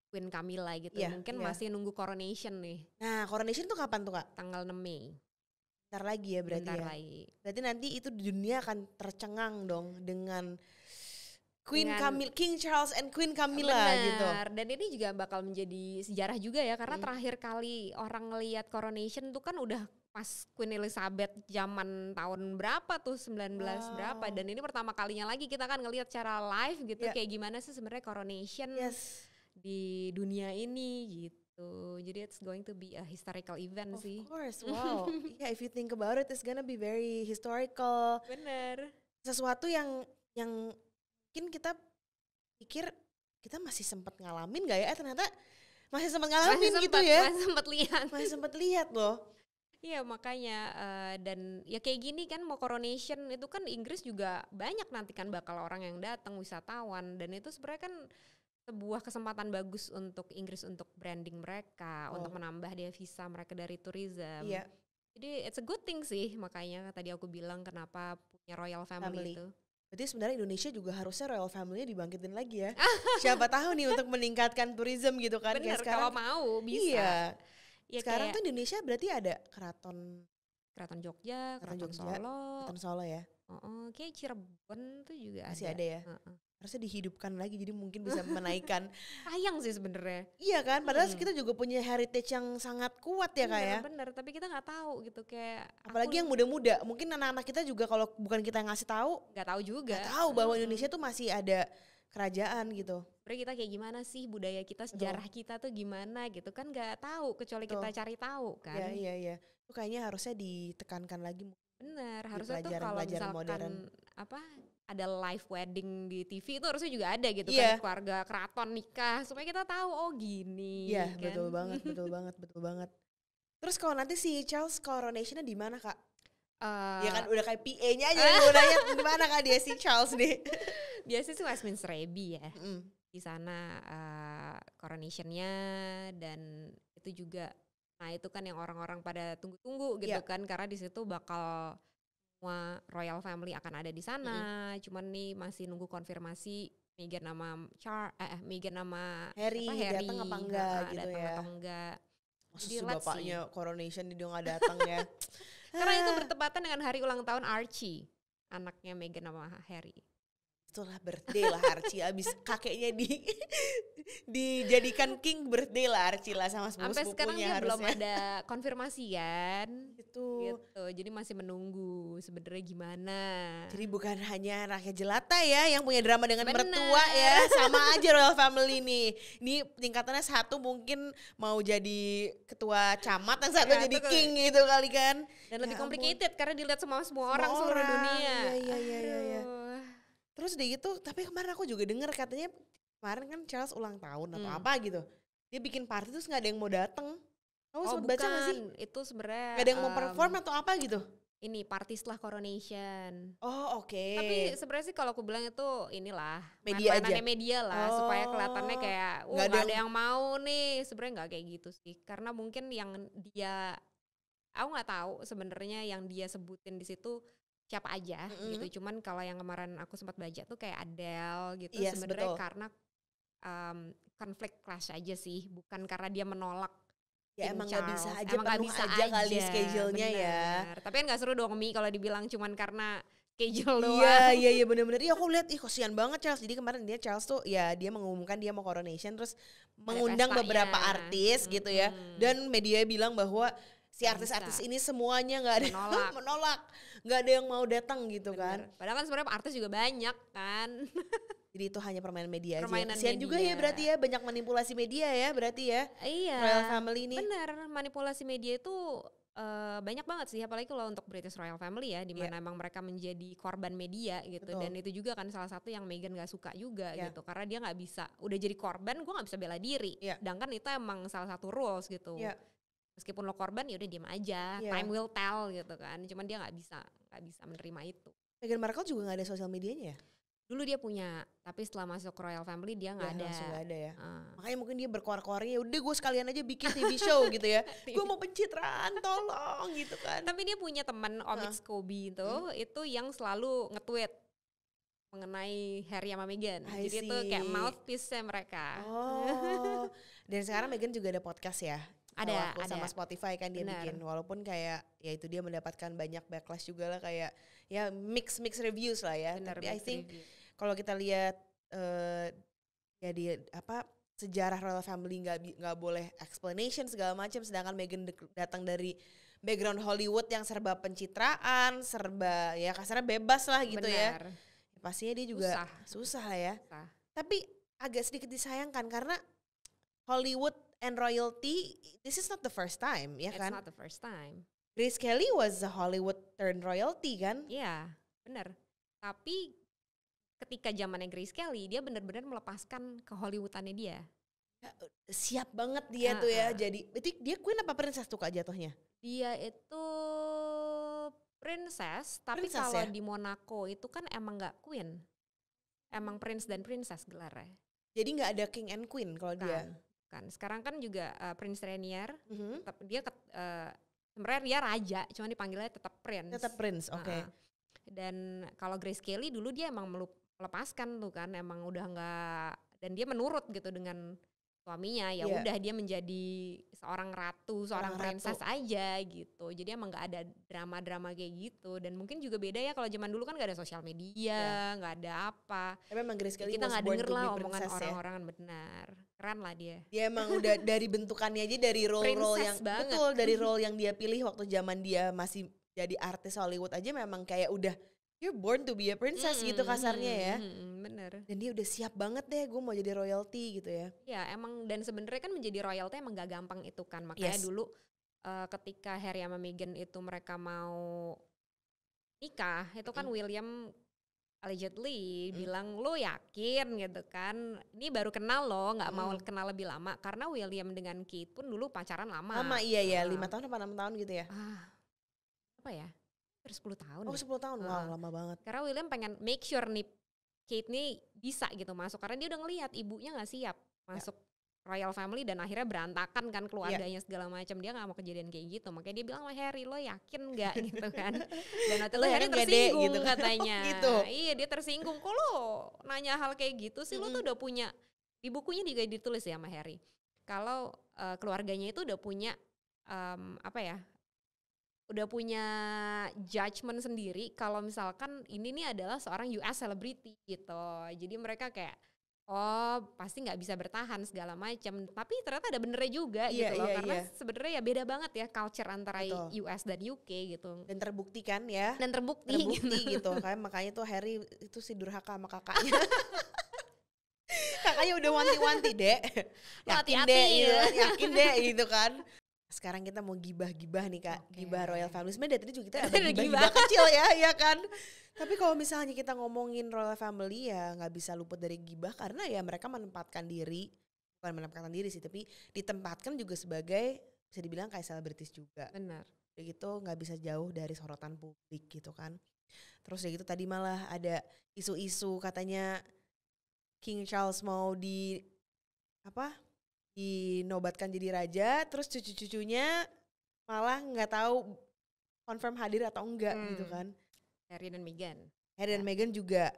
Queen Camilla gitu. Iya, Mungkin iya. masih nunggu coronation nih, Nah coronation tuh kapan tuh Kak? tanggal 6 Mei. Bentar lagi ya berarti Bentar ya. lagi. Berarti nanti itu dunia akan tercengang dong dengan Dengan- King Charles and Queen Camilla gitu. Benar. Dan ini juga bakal menjadi sejarah juga ya, karena terakhir kali orang ngelihat coronation tuh kan udah pas Queen Elizabeth zaman tahun berapa tuh, 19 berapa, dan ini pertama kalinya lagi kita kan ngelihat secara live gitu, Yeah. kayak gimana sih sebenarnya coronation Yes. di dunia ini gitu. Jadi it's going to be a historical event Of sih. course, wow. Yeah, if you think about it, it's gonna be very historical. Bener. Sesuatu yang mungkin kita pikir kita masih sempat ngalamin gak ya? Ternyata masih sempat ngalamin gitu ya. Masih sempat lihat. Masih sempat lihat loh. Iya makanya dan ya kayak gini kan mau coronation itu kan Inggris juga banyak nanti kan bakal orang yang datang, wisatawan, dan itu sebenarnya kan sebuah kesempatan bagus untuk Inggris untuk branding mereka, untuk menambah devisa mereka dari tourism. Iya. Jadi it's a good thing sih, makanya tadi aku bilang kenapa punya royal family. itu. Berarti sebenarnya Indonesia juga harusnya royal family-nya dibangkitin lagi ya. Siapa tahu nih untuk meningkatkan tourism gitu kan. Bener, Kayak sekarang kalau mau bisa. Iya. Ya, Sekarang kayak tuh Indonesia berarti ada keraton Jogja, Keraton Solo. Keraton Solo ya. Kayak Cirebon tuh juga Masih ada ya. Harusnya dihidupkan lagi jadi mungkin bisa menaikkan. Sayang sih sebenarnya. Iya kan, padahal kita juga punya heritage yang sangat kuat ya Kak ya. Bener, tapi kita nggak tahu gitu kayak. Apalagi yang muda-muda, mungkin anak-anak kita juga kalau bukan kita yang ngasih tahu, Nggak tahu juga. nggak tahu bahwa Indonesia tuh masih ada kerajaan gitu. Sebenarnya kita kayak gimana sih, budaya kita, sejarah kita tuh gimana gitu kan, nggak tahu kecuali kita cari tahu kan. Iya. Itu kayaknya harusnya ditekankan lagi. Bener, Di harusnya tuh kalau pelajaran-pelajaran misalkan modern. ada live wedding di TV itu harusnya juga ada gitu Iya. kan, keluarga keraton nikah supaya kita tahu oh gini. Iya, kan? betul banget. Terus kalau nanti si Charles coronation-nya di mana Kak? Ya kan udah kayak PA-nya aja yang gue nanya di mana Kak dia si Charles nih. Biasanya sih Westminster Abbey ya. Di sana coronation-nya, dan itu juga, nah itu kan yang orang-orang pada tunggu-tunggu gitu kan, karena di situ bakal semua royal family akan ada di sana. Cuman nih masih nunggu konfirmasi Meghan sama Meghan sama Harry datang apa enggak gitu datang ya. atau enggak. Maksudnya Let's bapaknya coronation dia nggak datang ya. Karena itu bertepatan dengan hari ulang tahun Archie, anaknya Meghan sama Harry. Itulah birthday lah Archie, abis kakeknya dijadikan king, birthday lah Archie lah sama Sampai sepupu-sepupunya sekarang dia belum harusnya. ada konfirmasi kan. Gitu. Jadi masih menunggu sebenarnya gimana. Jadi bukan hanya rakyat jelata ya yang punya drama dengan Bener. mertua ya, sama aja royal family nih. Ini tingkatannya satu mungkin mau jadi ketua camat, yang satu Ya, jadi itu king gitu kali kan. Dan Ya lebih ampun. complicated karena dilihat semua orang seluruh orang. dunia. Iya. Aduh. Terus udah gitu, tapi kemarin aku juga denger katanya kemarin kan Charles ulang tahun atau apa gitu. Dia bikin party terus gak ada yang mau dateng. Kamu Oh sempat baca gak sih? bukan, itu sebenarnya Gak ada yang mau perform atau apa gitu? ini party setelah coronation. Oh oke. Tapi sebenarnya sih kalau aku bilang itu inilah Media main-mainannya aja. media lah, supaya kelihatannya kayak Nggak nggak ada ada yang mau nih. Sebenarnya nggak kayak gitu sih, karena mungkin yang dia, aku nggak tahu sebenarnya yang dia sebutin di situ siapa aja gitu. Cuman kalau yang kemarin aku sempat baca tuh kayak Adele gitu, Yes, sebenarnya betul. karena konflik clash aja sih, bukan karena dia menolak. Ya King emang gak bisa Charles. aja, Emang nggak penuh bisa aja kali schedule-nya ya. bener. Tapi kan gak seru dong Mi kalau dibilang cuman karena schedule doang. Iya bener-bener. Iya aku lihat, kasihan banget Charles. Jadi kemarin Charles tuh ya dia mengumumkan dia mau coronation, terus mengundang pestanya. beberapa artis gitu ya. Dan media bilang bahwa si Nggak artis-artis bisa. ini semuanya nggak ada Menolak. menolak, nggak ada yang mau datang gitu kan. Bener. Padahal kan sebenarnya artis juga banyak kan. Jadi itu hanya permainan media Permainan aja. Kasihan juga media. ya berarti ya, banyak manipulasi media ya berarti ya. Iya. Royal family ini. Bener, manipulasi media itu banyak banget sih, apalagi kalau untuk British Royal Family ya, di mana emang mereka menjadi korban media gitu. Betul. Dan itu juga kan salah satu yang Meghan gak suka juga Iya. gitu, karena dia nggak bisa, udah jadi korban gue nggak bisa bela diri. Iya. Sedangkan itu emang salah satu rules gitu. Iya. meskipun lo korban ya udah diam aja, time will tell gitu kan. Cuman dia nggak bisa menerima itu. Meghan Markle juga nggak ada sosial medianya ya? Dulu dia punya, tapi setelah masuk Royal Family dia nggak ada. Langsung nggak ada ya. Makanya mungkin dia berkoar-koarnya, udah gue sekalian aja bikin TV show gitu ya. Gue mau pencitraan, tolong gitu kan. Tapi dia punya teman Omid Scobie itu yang selalu nge-tweet mengenai Harry sama Meghan. Jadi itu kayak mouthpiece-nya mereka. Oh. Dan sekarang Meghan juga ada podcast ya. Ada sama Spotify kan dia bikin. Walaupun kayak ya itu dia mendapatkan banyak backlash juga lah, kayak ya mix reviews lah ya. Bener, tapi I think kalau kita lihat ya di sejarah Royal Family nggak boleh explanation segala macam, sedangkan Meghan datang dari background Hollywood yang serba pencitraan, serba ya kasarnya bebas lah gitu. Bener. Ya. Pastinya dia juga susah lah ya. Tapi agak sedikit disayangkan karena Hollywood and royalty, this is not the first time, ya kan? It's not the first time. Grace Kelly was a Hollywood turned royalty kan? Iya, benar. Tapi ketika zamannya Grace Kelly, dia benar-benar melepaskan ke Hollywoodannya dia. Ya, siap banget dia tuh ya. Jadi, itu dia queen apa princess tuh Kak jatuhnya? Dia itu princess, tapi kalau di Monaco itu kan emang nggak queen, emang prince dan princess gelarnya. Jadi nggak ada king and queen kalau dia. Kan sekarang kan juga Prince Rainier, tetap dia sebenarnya dia raja, cuma dipanggilnya tetap prince. Tetap prince, oke. Dan kalau Grace Kelly dulu dia emang melepaskan tuh kan, emang udah nggak, dan dia menurut gitu dengan suaminya, ya udah dia menjadi seorang ratu, seorang princess aja gitu. Jadi emang nggak ada drama-drama kayak gitu. Dan mungkin juga beda ya, kalau zaman dulu kan nggak ada sosial media, nggak ada apa. Tapi emang Grace Kelly kita nggak denger lah omongan orang-orang benar. Keren lah dia. Dia emang udah dari bentukannya aja, dari role-role yang banget. Betul, dari role yang dia pilih waktu zaman dia masih jadi artis Hollywood aja memang kayak udah you're born to be a princess gitu kasarnya ya. Bener. Dan dia udah siap banget deh, gue mau jadi royalty gitu ya. Ya emang, dan sebenarnya kan menjadi royalty emang gak gampang itu kan. Makanya dulu ketika Harry sama Meghan itu mereka mau nikah, itu kan William allegedly bilang, lo yakin gitu kan, ini baru kenal lo, gak mau kenal lebih lama. Karena William dengan Kate pun dulu pacaran lama. Lama iya 5 tahun apa 6 tahun gitu ya. Apa ya? 10 tahun. Oh 10 tahun, wow lama banget. Karena William pengen make sure nih Kate nih bisa gitu masuk. Karena dia udah ngelihat ibunya gak siap masuk Royal Family, dan akhirnya berantakan kan keluarganya segala macam. Dia gak mau kejadian kayak gitu. Makanya dia bilang sama Harry, lo yakin gak gitu kan. Dan waktu itu Harry tersinggung gitu kan. Katanya. Gitu. Iya dia tersinggung, kok lo nanya hal kayak gitu sih, lo tuh udah punya, di bukunya juga ditulis ya sama Harry, kalau keluarganya itu udah punya udah punya judgement sendiri kalau misalkan ini nih adalah seorang US celebrity gitu. Jadi mereka kayak pasti nggak bisa bertahan segala macam. Tapi ternyata ada benernya juga gitu loh. Karena sebenarnya ya beda banget ya culture antara US dan UK gitu. Dan terbukti kan ya. Dan terbukti gitu. Makanya tuh Harry itu si durhaka sama kakaknya. Kakaknya udah wanti-wanti, Dek. Yakin deh, yakin deh gitu kan. Sekarang kita mau gibah-gibah nih Kak, gibah Royal Family. Sebenarnya dari tadi juga kita ada gibah kecil ya kan. Tapi kalau misalnya kita ngomongin Royal Family ya nggak bisa luput dari gibah, karena ya mereka bukan menempatkan diri sih, tapi ditempatkan juga sebagai bisa dibilang kayak selebritis juga. Benar. Udah gitu nggak bisa jauh dari sorotan publik gitu kan. Terus ya gitu tadi malah ada isu-isu katanya King Charles mau dinobatkan jadi raja, terus cucu-cucunya malah nggak tahu confirm hadir atau enggak gitu kan. Harry dan Meghan juga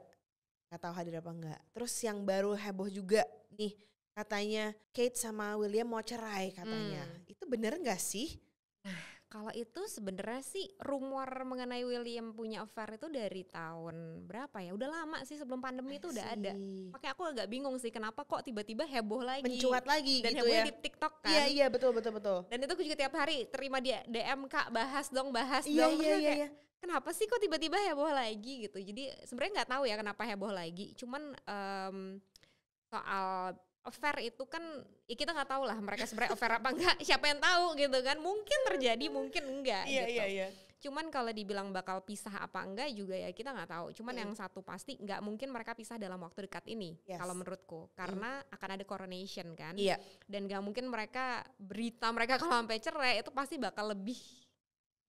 nggak tahu hadir apa enggak. Terus yang baru heboh juga nih, katanya Kate sama William mau cerai katanya. Itu bener nggak sih? Kalau itu sebenarnya sih rumor mengenai William punya affair itu dari tahun berapa ya? Udah lama sih, sebelum pandemi itu udah ada. Makanya aku agak bingung sih kenapa kok tiba-tiba heboh lagi. Mencuat lagi dan gitu hebohnya ya. di TikTok kan. Iya betul. Dan itu aku juga tiap hari terima dia DM, Kak bahas dong. Iya. Kenapa sih kok tiba-tiba heboh lagi gitu. Jadi sebenarnya nggak tahu ya kenapa heboh lagi. Cuman soal affair itu kan ya kita nggak tahu lah mereka sebenarnya affair apa enggak, siapa yang tahu gitu kan, mungkin terjadi mungkin enggak gitu. Iya. Cuman kalau dibilang bakal pisah apa enggak juga ya kita nggak tahu. Cuman yang satu pasti nggak mungkin mereka pisah dalam waktu dekat ini. Kalau menurutku, karena akan ada coronation kan. Dan nggak mungkin berita mereka kalau sampai cerai itu pasti bakal lebih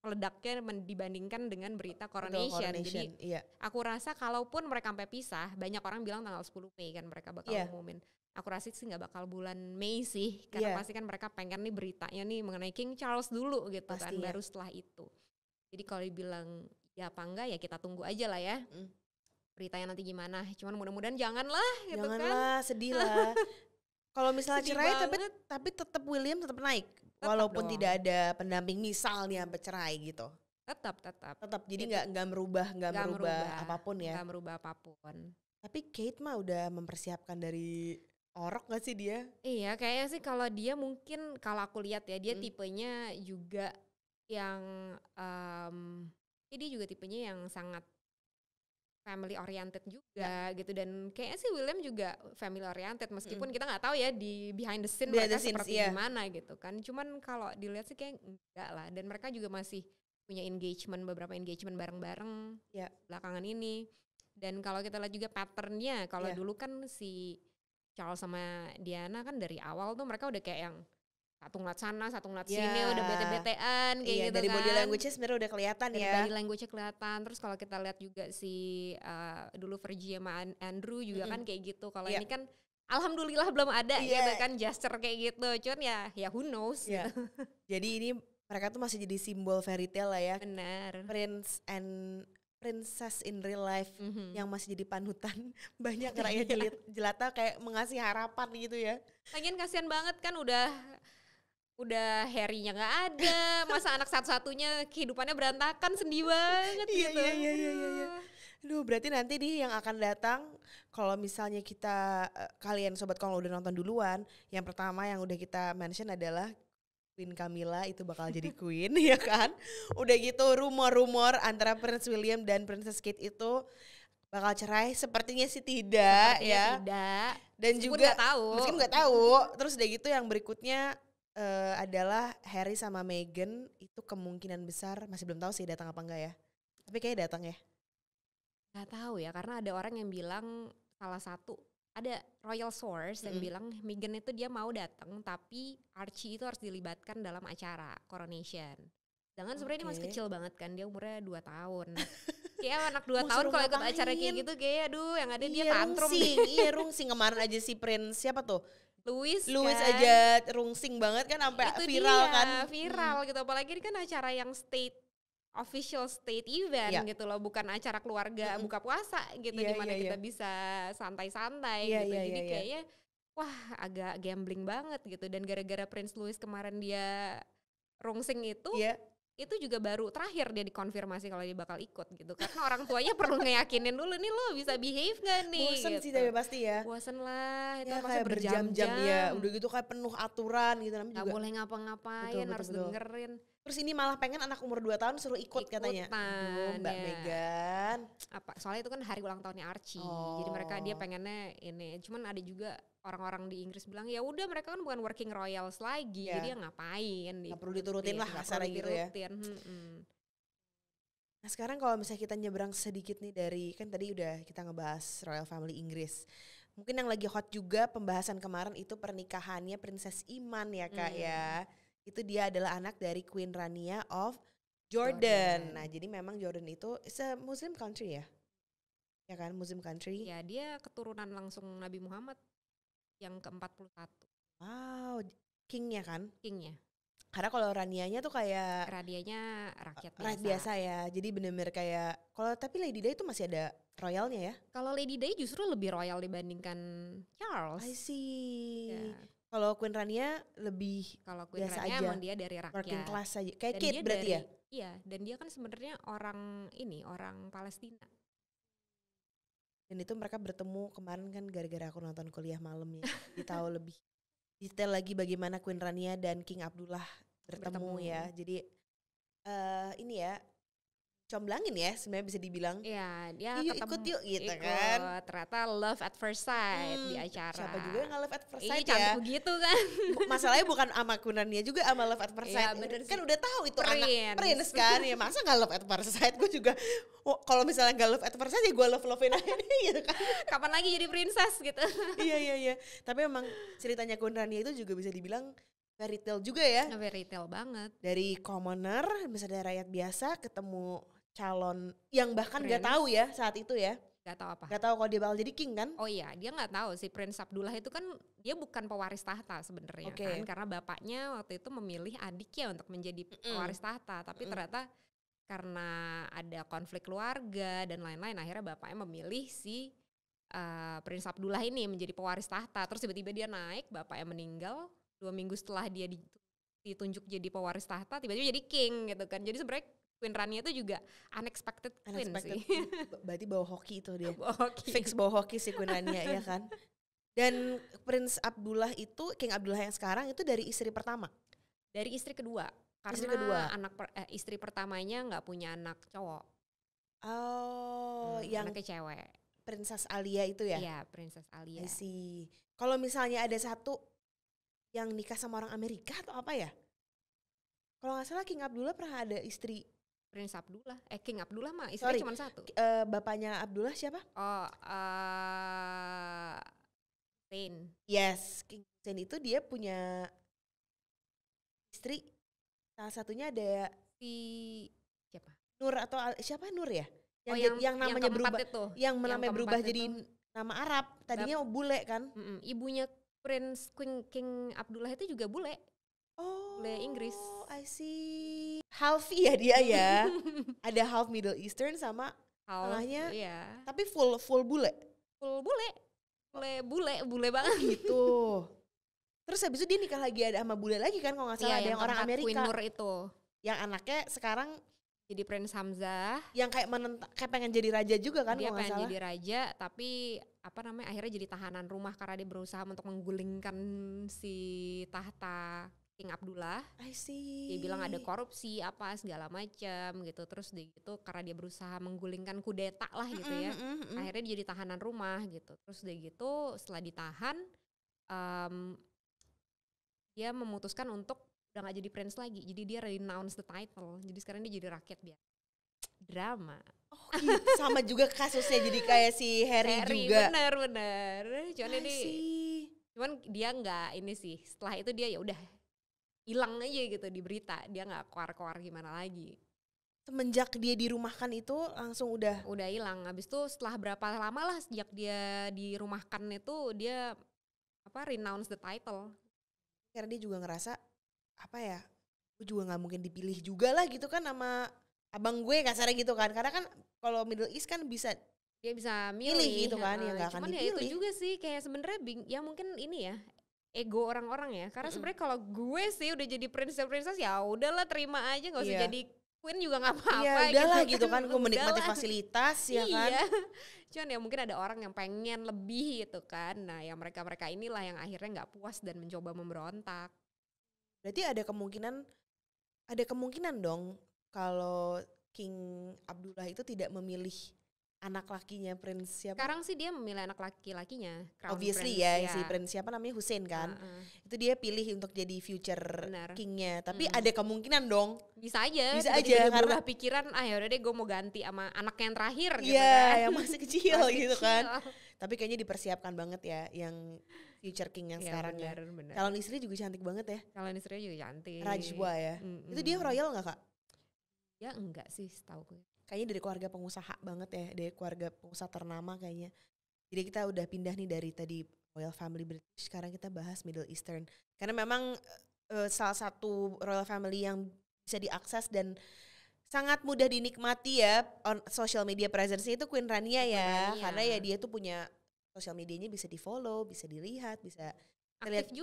meledaknya dibandingkan dengan berita coronation. Jadi aku rasa kalaupun mereka sampai pisah, banyak orang bilang tanggal 10 Mei kan mereka bakal umumin. Aku rasa sih nggak bakal bulan Mei sih, karena pasti kan mereka pengen nih beritanya nih mengenai King Charles dulu gitu kan, baru setelah itu. Jadi kalau dibilang ya apa enggak ya kita tunggu aja lah ya. Beritanya nanti gimana, cuman mudah-mudahan janganlah gitu kan. Janganlah, sedih lah. Kalau misalnya cerai tapi tetap William tetap naik. Walaupun tidak ada pendamping misalnya bercerai gitu. Tetap. Jadi nggak merubah apapun ya. Nggak merubah apapun. Tapi Kate mah udah mempersiapkan dari orok gak sih dia? Iya, kayaknya sih kalau dia mungkin kalau aku lihat ya dia tipenya juga yang dia juga tipenya yang sangat family oriented juga gitu, dan kayaknya sih William juga family oriented meskipun kita nggak tahu ya di behind the scene mereka seperti gimana gitu kan. Cuman kalau dilihat sih kayak enggak lah, dan mereka juga masih punya beberapa engagement bareng-bareng belakangan ini. Dan kalau kita lihat juga patternnya, kalau dulu kan si Charles sama Diana kan dari awal tuh mereka udah kayak yang satu ngeliat sana, satu ngeliat sini, udah bete-betean kayak gitu dari kan. Body language-nya sebenarnya udah kelihatan dari body language-nya kelihatan. Terus kalau kita lihat juga si dulu Virgie sama Andrew juga kan kayak gitu. Kalau ini kan alhamdulillah belum ada gitu kan gesture kayak gitu. Cuman ya who knows gitu. Jadi ini mereka tuh masih jadi simbol fairy tale lah ya. Benar. Prince and princess in real life yang masih jadi panutan banyak rakyat jelata kayak mengasih harapan gitu ya. Lagian kasihan banget kan udah Harry-nya nggak ada, masa anak satu-satunya kehidupannya berantakan, sedih banget gitu. Iya. Aduh, berarti nanti nih yang akan datang kalau misalnya kalian Sobat Konglo udah nonton duluan, yang pertama yang udah kita mention adalah Queen Camilla itu bakal jadi queen ya kan. Udah gitu rumor-rumor antara Prince William dan Princess Kate itu bakal cerai, sepertinya sih tidak. Dan meskipun juga meskipun nggak tahu. Terus udah gitu yang berikutnya adalah Harry sama Meghan, itu kemungkinan besar masih belum tahu sih datang apa enggak ya. Tapi kayaknya datang ya. Nggak tahu ya, karena ada orang yang bilang ada royal source yang bilang Meghan itu dia mau datang tapi Archie itu harus dilibatkan dalam acara coronation. Sedangkan sebenarnya dia masih kecil banget kan, dia umurnya 2 tahun. Kayak anak 2 tahun kalau ikut acara kayak gitu kayak aduh yang ada dia tantrum. Rungsing kemarin aja si Prince siapa tuh? Louis kan? Aja rungsing banget kan sampai viral kan. Viral gitu, apalagi ini kan acara yang official state event gitu loh, bukan acara keluarga buka puasa gitu dimana kita bisa santai-santai gitu. Jadi kayaknya wah agak gambling banget gitu, dan gara-gara Prince Louis kemarin dia rungsing itu juga baru terakhir dia dikonfirmasi kalau dia bakal ikut gitu, karena orang tuanya perlu ngeyakinin dulu nih lo bisa behave gak nih. Bosen gitu. sih tapi pasti ya. Bosen lah, itu kayak berjam-jam ya, udah gitu kayak penuh aturan gitu. Gak boleh ngapa-ngapain, harus dengerin. Terus ini malah pengen anak umur 2 tahun suruh ikut katanya. Aduh, Mbak Meghan. Soalnya itu kan hari ulang tahunnya Archie. Jadi dia pengennya ini. Cuman ada juga orang-orang di Inggris bilang ya udah mereka kan bukan working royals lagi. Jadi ya ngapain. Gak perlu diturutin lah kasarnya gitu ya. Nah sekarang kalau misalnya kita nyebrang sedikit nih dari, kan tadi udah kita ngebahas Royal Family Inggris. Mungkin yang lagi hot juga pembahasan kemarin itu pernikahannya Princess Iman ya Kak ya. Itu dia adalah anak dari Queen Rania of Jordan. Nah jadi memang Jordan itu a Muslim country ya? Ya kan, Muslim country. Ya dia keturunan langsung Nabi Muhammad yang ke-41. Wow, kingnya kan? Kingnya. Karena kalau Ranianya tuh kayak Radianya rakyat biasa. Rakyat biasa ya, jadi bener-bener kayak, tapi Lady Di itu masih ada royalnya ya? Kalau Lady Di justru lebih royal dibandingkan Charles. I see. Ya. Kalau Queen Rania lebih biasa aja. Emang dia dari rakyat. Working class aja. Kayak Kate berarti ya? Iya, dan dia kan sebenarnya orang Palestina. Dan itu mereka bertemu kemarin kan gara-gara aku nonton Kuliah Malam ya. Tahu lebih detail lagi bagaimana Queen Rania dan King Abdullah bertemu ya. Jadi ini ya, dicomblangin ya sebenarnya bisa dibilang. Iya, dia Yuk ketemu ikut yuk gitu ikut, kan. ternyata love at first sight di acara. Siapa juga yang love at first Ih, sight cantik ya. begitu kan. Masalahnya bukan sama Kunrania juga sama love at first Iya, sight. bener Kan sih. udah tahu itu anak Prince. Prince kan. Ya masa gak love at first sight. Gue juga kalau misalnya gak love at first sight ya gue love-lovein aja gitu kan. Kapan lagi jadi princess gitu. Iya. Tapi emang ceritanya Kunrania itu juga bisa dibilang fairy tale juga ya. Fairy tale banget. Dari commoner, misalnya rakyat biasa ketemu calon yang bahkan Prince. gak tahu ya saat itu ya. Gak tahu apa. Gak tahu kalau dia bakal jadi king kan. Oh iya, dia nggak tahu si Prince Abdullah itu kan dia bukan pewaris tahta sebenarnya kan, karena bapaknya waktu itu memilih adiknya untuk menjadi pewaris tahta, tapi ternyata karena ada konflik keluarga dan lain-lain, akhirnya bapaknya memilih si Prince Abdullah ini menjadi pewaris tahta. Terus tiba-tiba dia naik, bapaknya meninggal, 2 minggu setelah dia ditunjuk jadi pewaris tahta, tiba-tiba jadi king gitu kan. Jadi sebenarnya Queen Rania itu juga unexpected queen sih. Berarti bawa hoki itu dia. Hoki. Fix bawa hoki si Queen Rania ya kan. Dan Prince Abdullah itu, King Abdullah yang sekarang itu dari istri pertama. Dari istri kedua. Karena istri kedua. Istri pertamanya nggak punya anak cowok. Oh, yang anaknya cewek. Princess Alia itu ya? Iya, Princess Alia. I see. Kalau misalnya ada satu yang nikah sama orang Amerika atau apa ya? Kalau nggak salah King Abdullah pernah ada istri. Prince Abdullah, King Abdullah mah istrinya cuma satu. Bapaknya Abdullah siapa? Oh, Hussein. Yes, King Hussein itu dia punya istri. Salah satunya ada si siapa? Nur atau siapa Nur ya? Yang namanya berubah itu. Yang namanya berubah itu. jadi nama Arab. Tadinya bule kan? Ibunya Prince King Abdullah itu juga bule. Oh, bule Inggris. I see. Half ya dia ya. Ada half Middle Eastern sama tengahnya. Iya. Tapi full bule. Full bule. Bule banget gitu. Terus habis itu dia nikah lagi ada sama bule lagi kan kalau nggak salah, ada yang orang Amerika. Queen Nur itu. Yang anaknya sekarang jadi Prince Hamzah. Yang kayak pengen jadi raja juga kan. Dia pengen jadi raja tapi akhirnya jadi tahanan rumah karena dia berusaha untuk menggulingkan si tahta King Abdullah. I see. Dia bilang ada korupsi apa segala macam gitu. Terus karena dia berusaha menggulingkan kudeta lah gitu ya. Akhirnya dia jadi tahanan rumah gitu. Terus setelah ditahan dia memutuskan untuk udah gak jadi prince lagi. Jadi dia renounce the title. Jadi sekarang dia jadi rakyat biasa. Drama. Oh gitu. Sama juga kasusnya jadi kayak si Harry juga. Bener. Cuman dia nggak ini sih. Setelah itu dia ya udah hilang aja gitu di berita. Dia nggak keluar gimana lagi. Semenjak dia dirumahkan itu langsung udah hilang. Habis itu setelah berapa lama lah sejak dia dirumahkan itu dia renounce the title. Karena dia juga ngerasa gue juga nggak mungkin dipilih juga lah gitu kan sama abang gue kasarnya gitu kan. Karena kan kalau Middle East kan dia bisa milih gitu kan, ya nggak akan dipilih. Cuman ya itu juga sih kayak sebenarnya ya mungkin ini ya ego orang-orang ya. Karena sebenarnya kalau gue sih udah jadi princess ya udahlah terima aja, nggak usah jadi queen juga nggak apa-apa. Iya udahlah gitu kan, gue menikmati fasilitas ya kan. Iya. Cuman ya mungkin ada orang yang pengen lebih gitu kan. Nah yang mereka inilah yang akhirnya nggak puas dan mencoba memberontak. Berarti ada kemungkinan dong kalau King Abdullah itu tidak memilih anak lakinya Prince siapa? Sekarang sih dia memilih anak laki-lakinya. Obviously Prince, si Prince siapa namanya Hussein kan. Itu dia pilih untuk jadi future kingnya. Tapi ada kemungkinan dong. Bisa aja karena berubah pikiran. Yaudah deh gue mau ganti sama anak yang terakhir gitu kan. Iya yang masih kecil gitu kan. Tapi kayaknya dipersiapkan banget ya yang future king yang sekarang bener. Calon istri juga cantik banget ya. Calon istri juga cantik. Rajwa ya. Itu dia royal gak kak? Ya enggak sih setahu gue. Kayaknya dari keluarga pengusaha banget ya, dari keluarga pengusaha ternama kayaknya. Jadi kita udah pindah nih dari tadi royal family British, sekarang kita bahas Middle Eastern. Karena memang salah satu royal family yang bisa diakses dan sangat mudah dinikmati ya on social media presence-nya itu Queen Rania ya. Karena ya dia tuh punya social medianya bisa di follow, bisa dilihat, bisa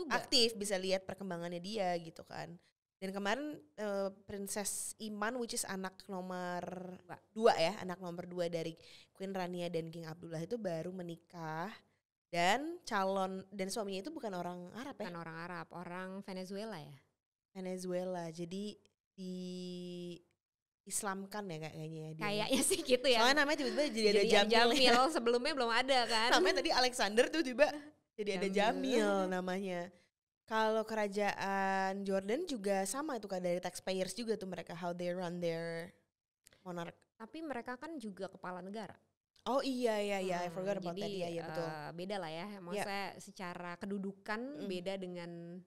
aktif, bisa lihat perkembangannya dia gitu kan. Dan kemarin Princess Iman which is anak nomor 2 ya, anak nomor 2 dari Queen Rania dan King Abdullah itu baru menikah dan suaminya itu bukan orang Arab ya? Bukan orang Arab, orang Venezuela ya. Venezuela. Jadi Islamkan ya kayaknya ya dia. Kayaknya sih gitu ya. Soalnya namanya tiba-tiba jadi ada Jamil. Jamil sebelumnya belum ada kan. Namanya tadi Alexander tuh tiba jadi ada Jamil namanya. Kalau kerajaan Jordan juga sama itu kan, dari taxpayers juga tuh mereka, how they run their monarch. Tapi mereka kan juga kepala negara. Oh iya, I forgot about that. Iya betul. Beda lah ya, maksudnya secara kedudukan beda dengan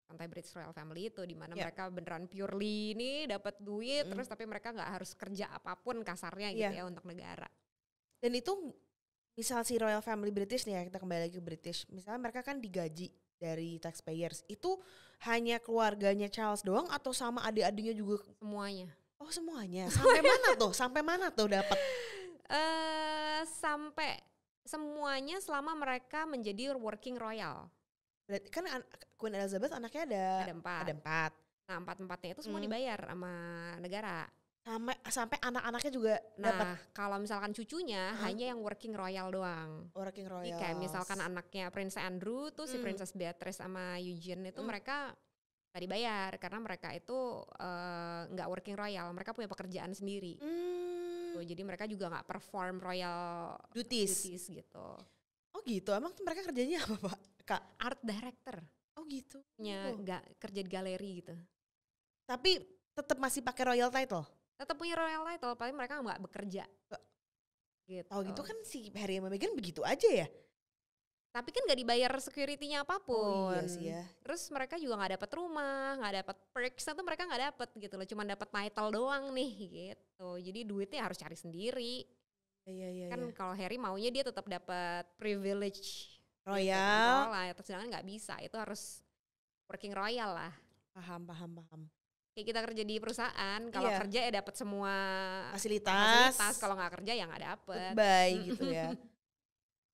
Pantai British Royal Family itu, di mana mereka beneran purely ini dapat duit terus tapi mereka nggak harus kerja apapun kasarnya gitu ya untuk negara. Dan itu misal si Royal Family British nih ya, kita kembali lagi ke British, misalnya mereka kan digaji dari taxpayers, itu hanya keluarganya Charles doang atau sama adik-adiknya juga? Semuanya. Oh semuanya, sampai mana tuh? Sampai mana tuh dapat? Sampai semuanya selama mereka menjadi working royal. Berarti kan Queen Elizabeth anaknya ada 4. Nah 4-4-nya itu semua dibayar sama negara. Sampai anak-anaknya juga dapat. Nah kalau misalkan cucunya hanya yang working royal doang. Working royal. Jadi kayak misalkan anaknya Prince Andrew tuh si Princess Beatrice sama Eugene itu mereka gak dibayar karena mereka itu gak working royal, mereka punya pekerjaan sendiri. Tuh, jadi mereka juga gak perform royal duties gitu. Oh gitu, emang mereka kerjanya apa Pak? Kak? Art director. Oh gitu. Nggak kerja di galeri gitu. Tapi tetap masih pakai royal title? Tetap punya royal title, paling mereka nggak bekerja. Gitu. Oh gitu kan si Harry sama Meghan begitu aja ya? Tapi kan nggak dibayar security-nya apapun. Oh iya sih ya. Terus mereka juga nggak dapat rumah, nggak dapat perks, itu mereka nggak dapat gitu loh. Cuma dapat title doang nih gitu. Jadi duitnya harus cari sendiri. Iya. Kan kalau Harry maunya dia tetap dapat privilege royal, gitu, sedangkan nggak bisa, itu harus working royal lah. Paham. Kayak kita kerja di perusahaan, kalau kerja ya dapat semua fasilitas, kalau nggak kerja ya nggak dapet. Baik gitu ya.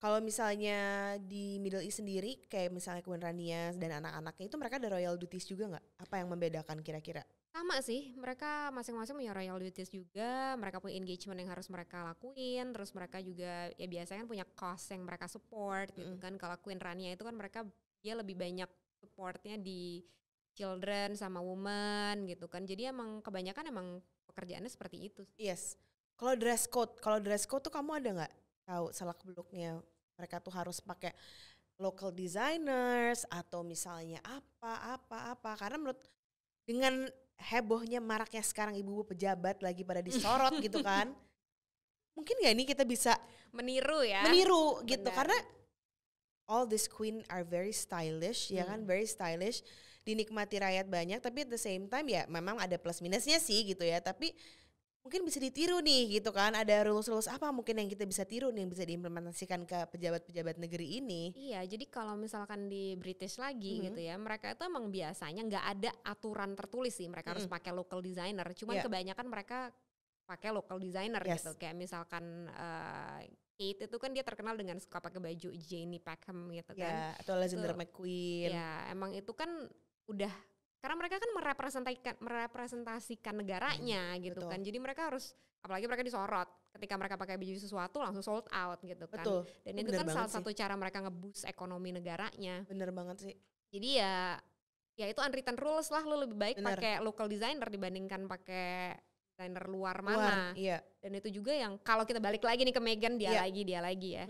Kalau misalnya di Middle East sendiri, kayak misalnya Queen Rania dan anak-anaknya itu mereka ada royal duties juga nggak? Apa yang membedakan kira-kira? Sama sih, mereka masing-masing punya royal duties juga, mereka punya engagement yang harus mereka lakuin, terus mereka juga ya biasanya kan punya cost yang mereka support gitu kan. Kalau Queen Rania itu kan mereka dia lebih banyak supportnya di children sama woman gitu kan. Jadi emang kebanyakan emang pekerjaannya seperti itu. Yes. Kalau dress code tuh kamu ada nggak tahu selak beluknya? Mereka tuh harus pakai local designers atau misalnya apa. Karena menurut dengan hebohnya maraknya sekarang ibu-ibu pejabat lagi pada disorot gitu kan. Mungkin gak ini kita bisa meniru gitu. Karena all these queen are very stylish ya kan, very stylish, dinikmati rakyat banyak, tapi at the same time ya memang ada plus minusnya sih gitu ya, tapi mungkin bisa ditiru nih gitu kan, ada rules-rules apa mungkin yang kita bisa tiru nih, yang bisa diimplementasikan ke pejabat-pejabat negeri ini. Iya, jadi kalau misalkan di British lagi gitu ya, mereka itu emang biasanya nggak ada aturan tertulis sih, mereka harus pakai local designer, cuman kebanyakan mereka pakai local designer gitu, kayak misalkan Kate itu kan dia terkenal dengan suka pakai baju Janie Peckham gitu kan, atau Alexander McQueen. Ya emang itu kan udah, karena mereka kan merepresentasikan negaranya gitu kan. Jadi mereka harus, apalagi mereka disorot, ketika mereka pakai baju sesuatu langsung sold out gitu kan. Betul. Dan itu kan salah satu cara mereka nge-boost ekonomi negaranya. Bener banget sih. Jadi ya itu unwritten rules lah, lu lebih baik pakai local designer dibandingkan pakai designer luar mana. Iya. Dan itu juga yang kalau kita balik lagi nih ke Meghan, dia lagi ya.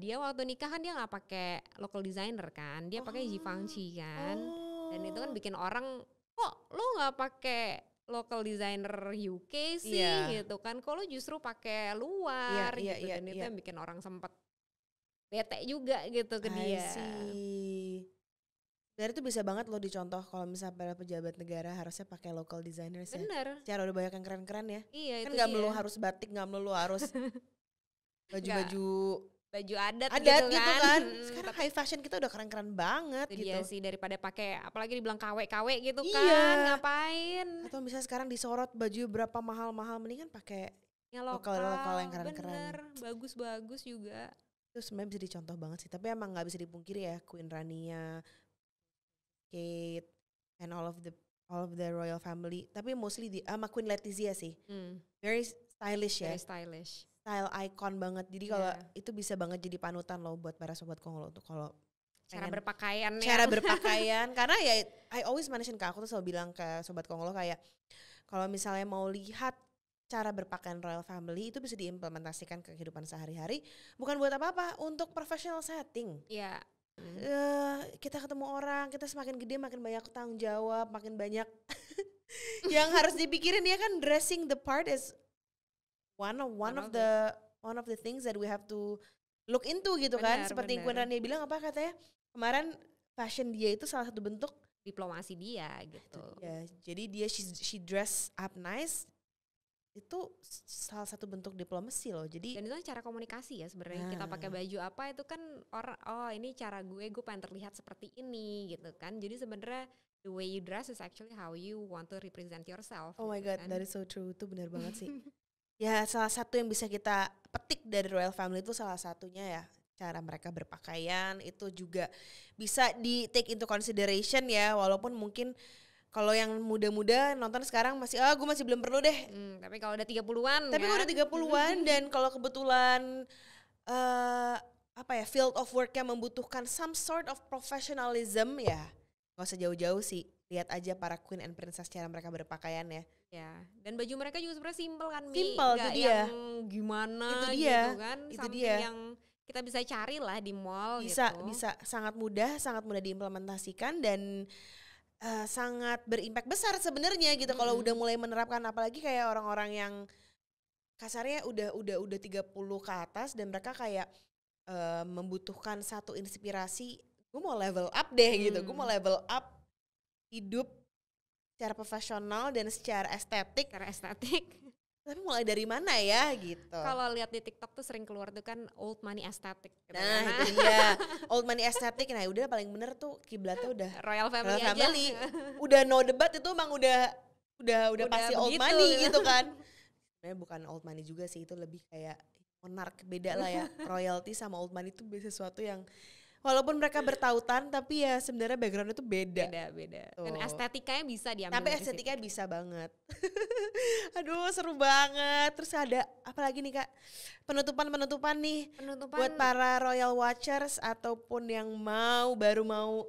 Dia waktu nikah kan dia nggak pakai local designer kan, dia pakai Givenchy kan. Dan itu kan bikin orang, kok lo nggak pakai local designer UK sih gitu kan, kok lo justru pakai luar gitu. Dan itu yang bikin orang sempet bete juga gitu ke dia. Dari itu bisa banget lo dicontoh kalau misalnya para pejabat negara harusnya pakai local designers. Bener. Secara udah banyak yang keren-keren ya. Iya, kan nggak melulu harus batik, nggak melulu harus baju adat gitu kan. Sekarang high fashion kita udah keren-keren banget itu gitu. Dia sih, daripada pakai apalagi dibilang KW gitu kan, ngapain. Atau misalnya sekarang disorot baju berapa mahal-mahal, mendingan pakai yang lokal yang keren-keren. Bener, bagus-bagus juga. Itu sebenarnya bisa dicontoh banget sih, tapi emang nggak bisa dipungkiri ya, Queen Rania, Kate, and all of the royal family. Tapi mostly sama Queen Letizia sih, very stylish ya. Very stylish. Style icon banget. Jadi kalau itu bisa banget jadi panutan loh buat para sobat Konglo tuh kalau cara berpakaian karena ya I always mention ke aku tuh selalu bilang ke sobat Konglo kayak kalau misalnya mau lihat cara berpakaian royal family itu bisa diimplementasikan ke kehidupan sehari-hari, bukan buat apa-apa, untuk professional setting. Iya. Kita ketemu orang, kita semakin gede makin banyak tanggung jawab, makin banyak yang harus dipikirin ya kan. Dressing the part is one of the things that we have to look into gitu kan. Seperti yang Queen Rania bilang apa katanya kemarin, fashion dia itu salah satu bentuk diplomasi dia gitu. Ya, jadi dia she dress up nice, itu salah satu bentuk diplomasi loh. Jadi dan itu cara komunikasi ya sebenarnya. Kita pakai baju apa itu kan orang, oh ini cara gue pengen terlihat seperti ini gitu kan. Jadi sebenarnya the way you dress is actually how you want to represent yourself. Oh my gitu god, kan. that is so true. Itu benar banget sih. Ya, salah satu yang bisa kita petik dari royal family itu salah satunya ya cara mereka berpakaian, itu juga bisa di take into consideration ya, walaupun mungkin kalau yang muda-muda nonton sekarang masih gue masih belum perlu deh. Tapi kalau udah 30-an Tapi kalau udah 30-an dan kalau kebetulan field of work-nya membutuhkan some sort of professionalism ya, gak usah jauh-jauh sih. Lihat aja para queen and princess cara mereka berpakaian ya. Ya, dan baju mereka juga sebenarnya simple kan, Mi. Simple, itu dia. Yang gimana itu gitu dia. kan. Itu something dia. yang kita bisa cari lah di mall bisa, gitu. Bisa sangat mudah diimplementasikan dan sangat berimpact besar sebenarnya gitu kalau udah mulai menerapkan, apalagi kayak orang-orang yang kasarnya udah 30 ke atas dan mereka kayak membutuhkan satu inspirasi, gue mau level up deh gitu, gue mau level up hidup secara profesional dan secara estetik. Tapi mulai dari mana ya gitu. Kalau lihat di TikTok tuh sering keluar tuh kan old money aesthetic. Nah itu dia, old money aesthetic. Nah udah paling bener tuh kiblatnya udah Royal Family aja. Udah no debat, itu emang udah pasti old money gitu kan. Sebenarnya bukan old money juga sih, itu lebih kayak monark, beda lah ya. Royalty sama old money itu sesuatu yang walaupun mereka bertautan tapi ya sebenarnya backgroundnya tuh beda. Tuh. Dan estetikanya bisa diambil. Tapi estetikanya bisa banget. Aduh seru banget. Terus ada apa lagi nih Kak? Penutupan buat para royal watchers ataupun yang baru mau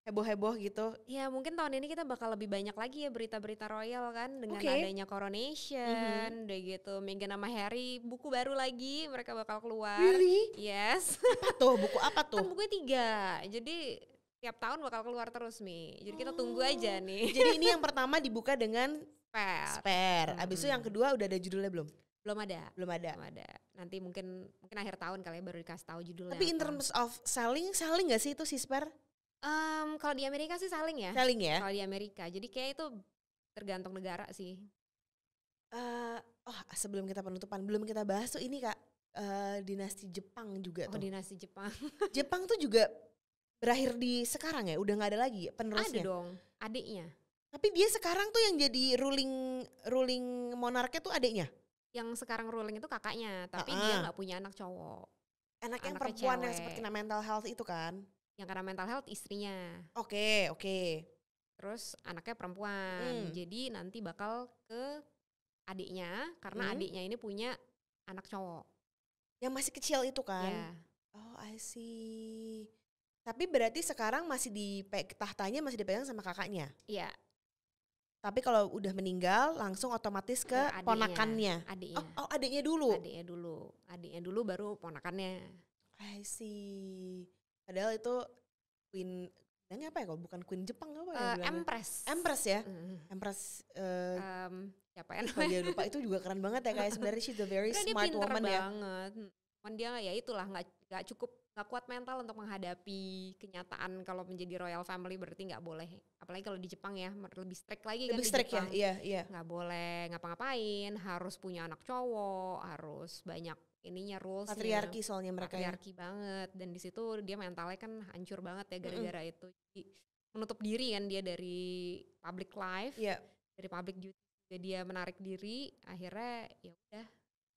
heboh-heboh gitu. Ya mungkin tahun ini kita bakal lebih banyak lagi ya berita-berita royal kan, dengan adanya coronation, udah gitu. Meghan sama Harry buku baru lagi mereka bakal keluar. Really? Yes. Buku apa tuh? Kan bukunya 3, jadi tiap tahun bakal keluar terus nih. Jadi kita tunggu aja nih. Jadi ini yang pertama dibuka dengan Spare. Abis itu yang kedua udah ada judulnya belum? Belum ada. Nanti mungkin akhir tahun kali ya baru dikasih tahu judulnya. Tapi in terms of selling gak sih itu si Spare? Kalau di Amerika sih selling ya. Kalau di Amerika, jadi kayak itu tergantung negara sih. Sebelum kita penutupan, belum kita bahas tuh ini Kak, dinasti Jepang juga tuh. Dinasti Jepang. Jepang tuh juga berakhir di sekarang ya, udah nggak ada lagi penerusnya. Ada dong, adiknya. Tapi dia sekarang tuh yang jadi ruling monarknya tuh adiknya. Yang sekarang ruling itu kakaknya, tapi dia nggak punya anak cowok. Anaknya perempuan cewek. Yang seperti mental health itu kan? Yang karena mental health istrinya. Oke. Terus anaknya perempuan. Jadi nanti bakal ke adiknya karena adiknya ini punya anak cowok. Yang masih kecil itu kan? Yeah. Oh, I see. Tapi berarti sekarang tahtanya masih dipegang sama kakaknya? Iya. Tapi kalau udah meninggal langsung otomatis ke ponakannya. Adiknya. Oh, adiknya dulu. Adiknya dulu baru ponakannya. I see. Padahal itu Queen, bilangnya apa ya kalau bukan Queen Jepang apa ya? Empress ya? Empress. Siapa ya namanya? Dia lupa, itu juga keren banget ya kayak sebenarnya she's a very smart woman ya. Banget. Cuman dia ya itulah nggak kuat mental untuk menghadapi kenyataan kalau menjadi royal family, berarti nggak boleh. Apalagi kalau di Jepang ya lebih strict lagi kan di Jepang. Iya. Nggak boleh ngapa-ngapain, harus punya anak cowok, harus banyak rulesnya. Patriarki soalnya mereka. Patriarki banget, dan di situ dia mentalnya kan hancur banget ya gara-gara itu. Jadi, menutup diri kan dia dari public life, dari public duty juga dia menarik diri. Akhirnya ya udah,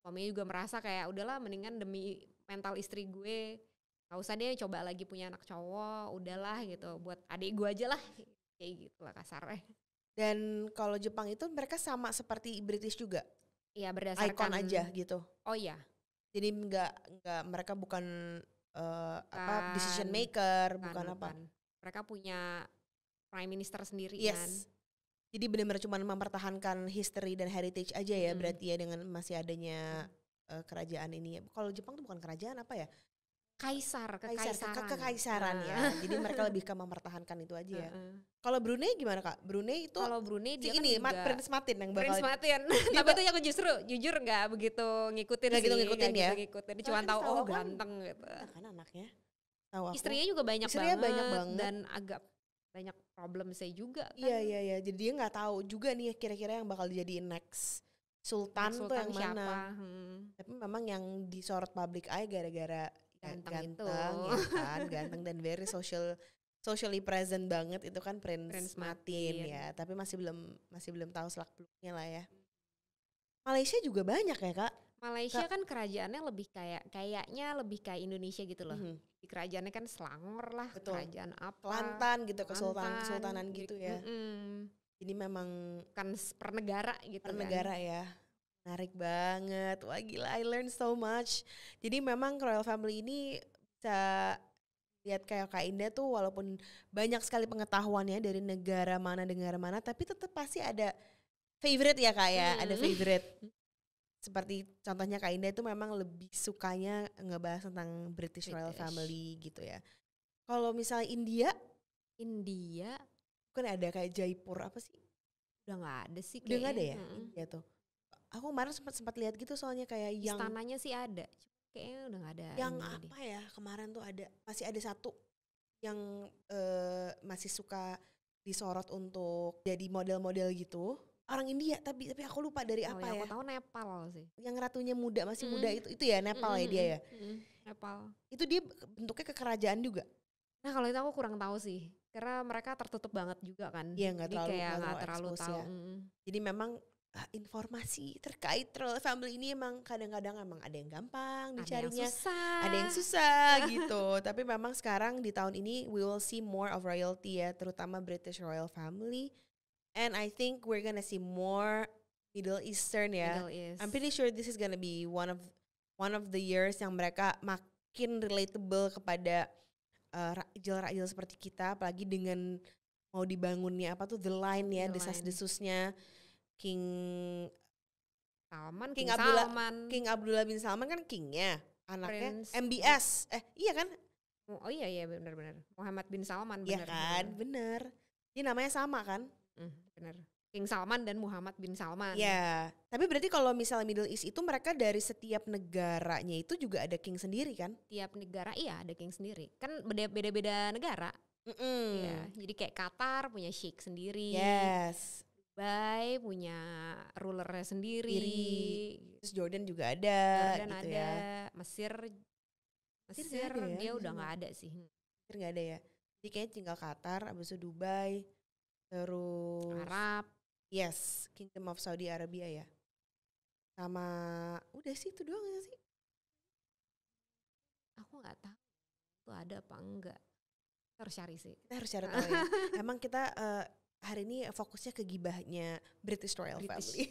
suaminya juga merasa kayak udahlah mendingan demi mental istri gue gak usah deh coba lagi punya anak cowok, udahlah gitu buat adik gue aja lah, kayak gitu lah kasarnya. Dan kalau Jepang itu mereka sama seperti British juga? Iya, berdasarkan icon aja gitu? Oh iya. Jadi enggak mereka bukan decision maker, bukan apa? Mereka punya prime minister sendiri kan? Jadi benar-benar cuma mempertahankan history dan heritage aja ya berarti ya dengan masih adanya kerajaan ini ya. Kalau Jepang tuh bukan kerajaan apa ya? Kekaisaran ya. Jadi mereka lebih ke mempertahankan itu aja ya. Kalau Brunei gimana Kak? Brunei itu kalau Brunei dia ini kan juga Prince Martin yang bakal Prince Martin. Tapi itu aku jujur nggak begitu ngikutin Nggak sih. gitu ngikutin ya? Ngikutin. Cuma tahu Setahu aku ganteng gitu. kan anaknya. Tahu aku. Istrinya juga banyak banget dan agak banyak problem saya juga kan. Iya. Jadi dia nggak tahu juga nih kira-kira yang bakal dijadiin next Sultan tuh yang siapa? mana. Tapi memang yang disorot public eye gara-gara ganteng ya kan, ganteng dan very socially present banget itu kan Prince Martin ya. Tapi masih belum tahu selak-beluknya lah ya. Malaysia juga banyak ya Kak. Malaysia kan kerajaannya lebih kayaknya lebih kayak Indonesia gitu loh. Di kerajaannya kan Selangor lah, betul. Kerajaan apa? Kelantan gitu, kesultanan gitu ya. Jadi memang kan per negara gitu per negara ya. Menarik banget. Wah gila, I learned so much. Jadi memang Royal Family ini bisa lihat kayak Kak Indah tuh walaupun banyak sekali pengetahuannya dari negara mana, tapi tetap pasti ada favorite ya Kak ya, ada favorite. Seperti contohnya Kak Indah itu memang lebih sukanya ngebahas tentang British Royal Family gitu ya. Kalau misalnya India kan ada kayak Jaipur apa sih? Udah nggak ada sih kayaknya. Udah nggak ada ya India tuh. Aku kemarin sempat lihat gitu soalnya kayak yang istananya sih ada, kayaknya udah nggak ada. Yang apa ya kemarin tuh masih ada satu yang masih suka disorot untuk jadi model-model gitu. Orang India tapi aku lupa dari apa ya. Aku tahu Nepal sih. Yang ratunya masih muda itu ya Nepal ya dia ya. Nepal. Itu dia bentuknya kekerajaan juga. Nah kalau itu aku kurang tahu sih, karena mereka tertutup banget juga kan. Iya nggak terlalu tahu. Ya. Jadi memang informasi terkait Royal Family ini emang kadang-kadang emang ada yang gampang dicarinya, ada yang susah gitu. Tapi memang sekarang di tahun ini we will see more of royalty ya, terutama British Royal Family. And I think we're gonna see more Middle Eastern ya. I'm pretty sure this is gonna be one of the years yang mereka makin relatable kepada rakyat seperti kita, apalagi dengan mau dibangunnya apa tuh The Line ya, desas-desusnya King Abdullah bin Salman kan kingnya, anaknya Prince MBS, iya kan? Oh iya benar. Muhammad bin Salman. Iya kan, benar. Dia namanya sama kan? Benar. King Salman dan Muhammad bin Salman. Ya, tapi berarti kalau misalnya Middle East itu mereka dari setiap negaranya itu juga ada king sendiri kan? Tiap negara iya ada king sendiri. Kan beda-beda negara. Ya, jadi kayak Qatar punya sheikh sendiri. Yes. Dubai punya rulernya sendiri. Terus Jordan juga ada. Jordan gitu ada. Ya. Mesir ya? Dia udah nggak ada sih. Mesir nggak ada ya. Jadi kayaknya tinggal Qatar, abis itu Dubai. Terus Arab, yes, Kingdom of Saudi Arabia ya. Sama udah sih itu doang gak sih? Aku nggak tahu itu ada apa enggak. Kita harus cari sih. Kita harus cari tahu ya. Emang kita hari ini fokusnya ke gibahnya British Royal Family.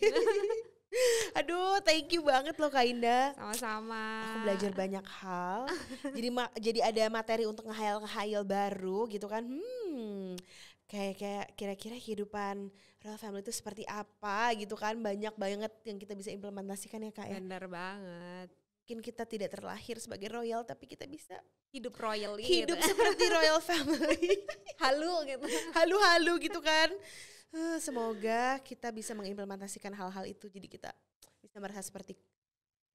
Aduh, thank you banget loh Kak Indah. Sama-sama. Aku belajar banyak hal. Jadi ada materi untuk ngehayal baru gitu kan. Kayak kira-kira kehidupan Royal Family itu seperti apa gitu kan. Banyak banget yang kita bisa implementasikan ya Kak ya. Bener banget. Mungkin kita tidak terlahir sebagai royal tapi kita bisa hidup royally. Hidup gitu. Seperti Royal Family. Halu gitu kan. Semoga kita bisa mengimplementasikan hal-hal itu. Jadi kita bisa merasa seperti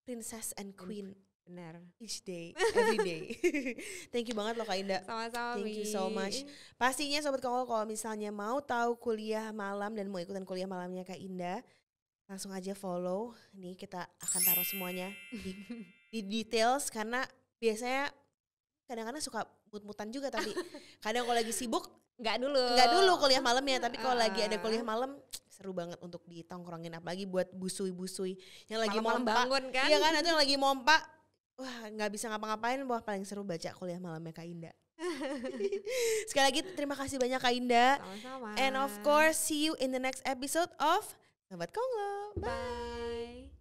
princess and queen. Benar. Each day, every day. Thank you banget loh Kak Indah. Sama-sama. Thank you so much. Pastinya Sobat Konglo kalau misalnya mau tahu kuliah malam dan mau ikutan kuliah malamnya Kak Indah, langsung aja follow. Nih kita akan taruh semuanya di details karena biasanya kadang-kadang suka mut-mutan juga tapi kadang kalau lagi sibuk Enggak dulu kuliah malamnya, tapi kalau lagi ada kuliah malam seru banget untuk ditongkrongin, apalagi buat busui-busui yang lagi mompa. Bangun kan? Iya kan, itu yang lagi mompa. Wah, nggak bisa ngapa-ngapain, wah paling seru baca kuliah malamnya Kak Indah. Sekali lagi terima kasih banyak Kak Indah. Sama-sama. And of course see you in the next episode of Sobat Konglo. Bye.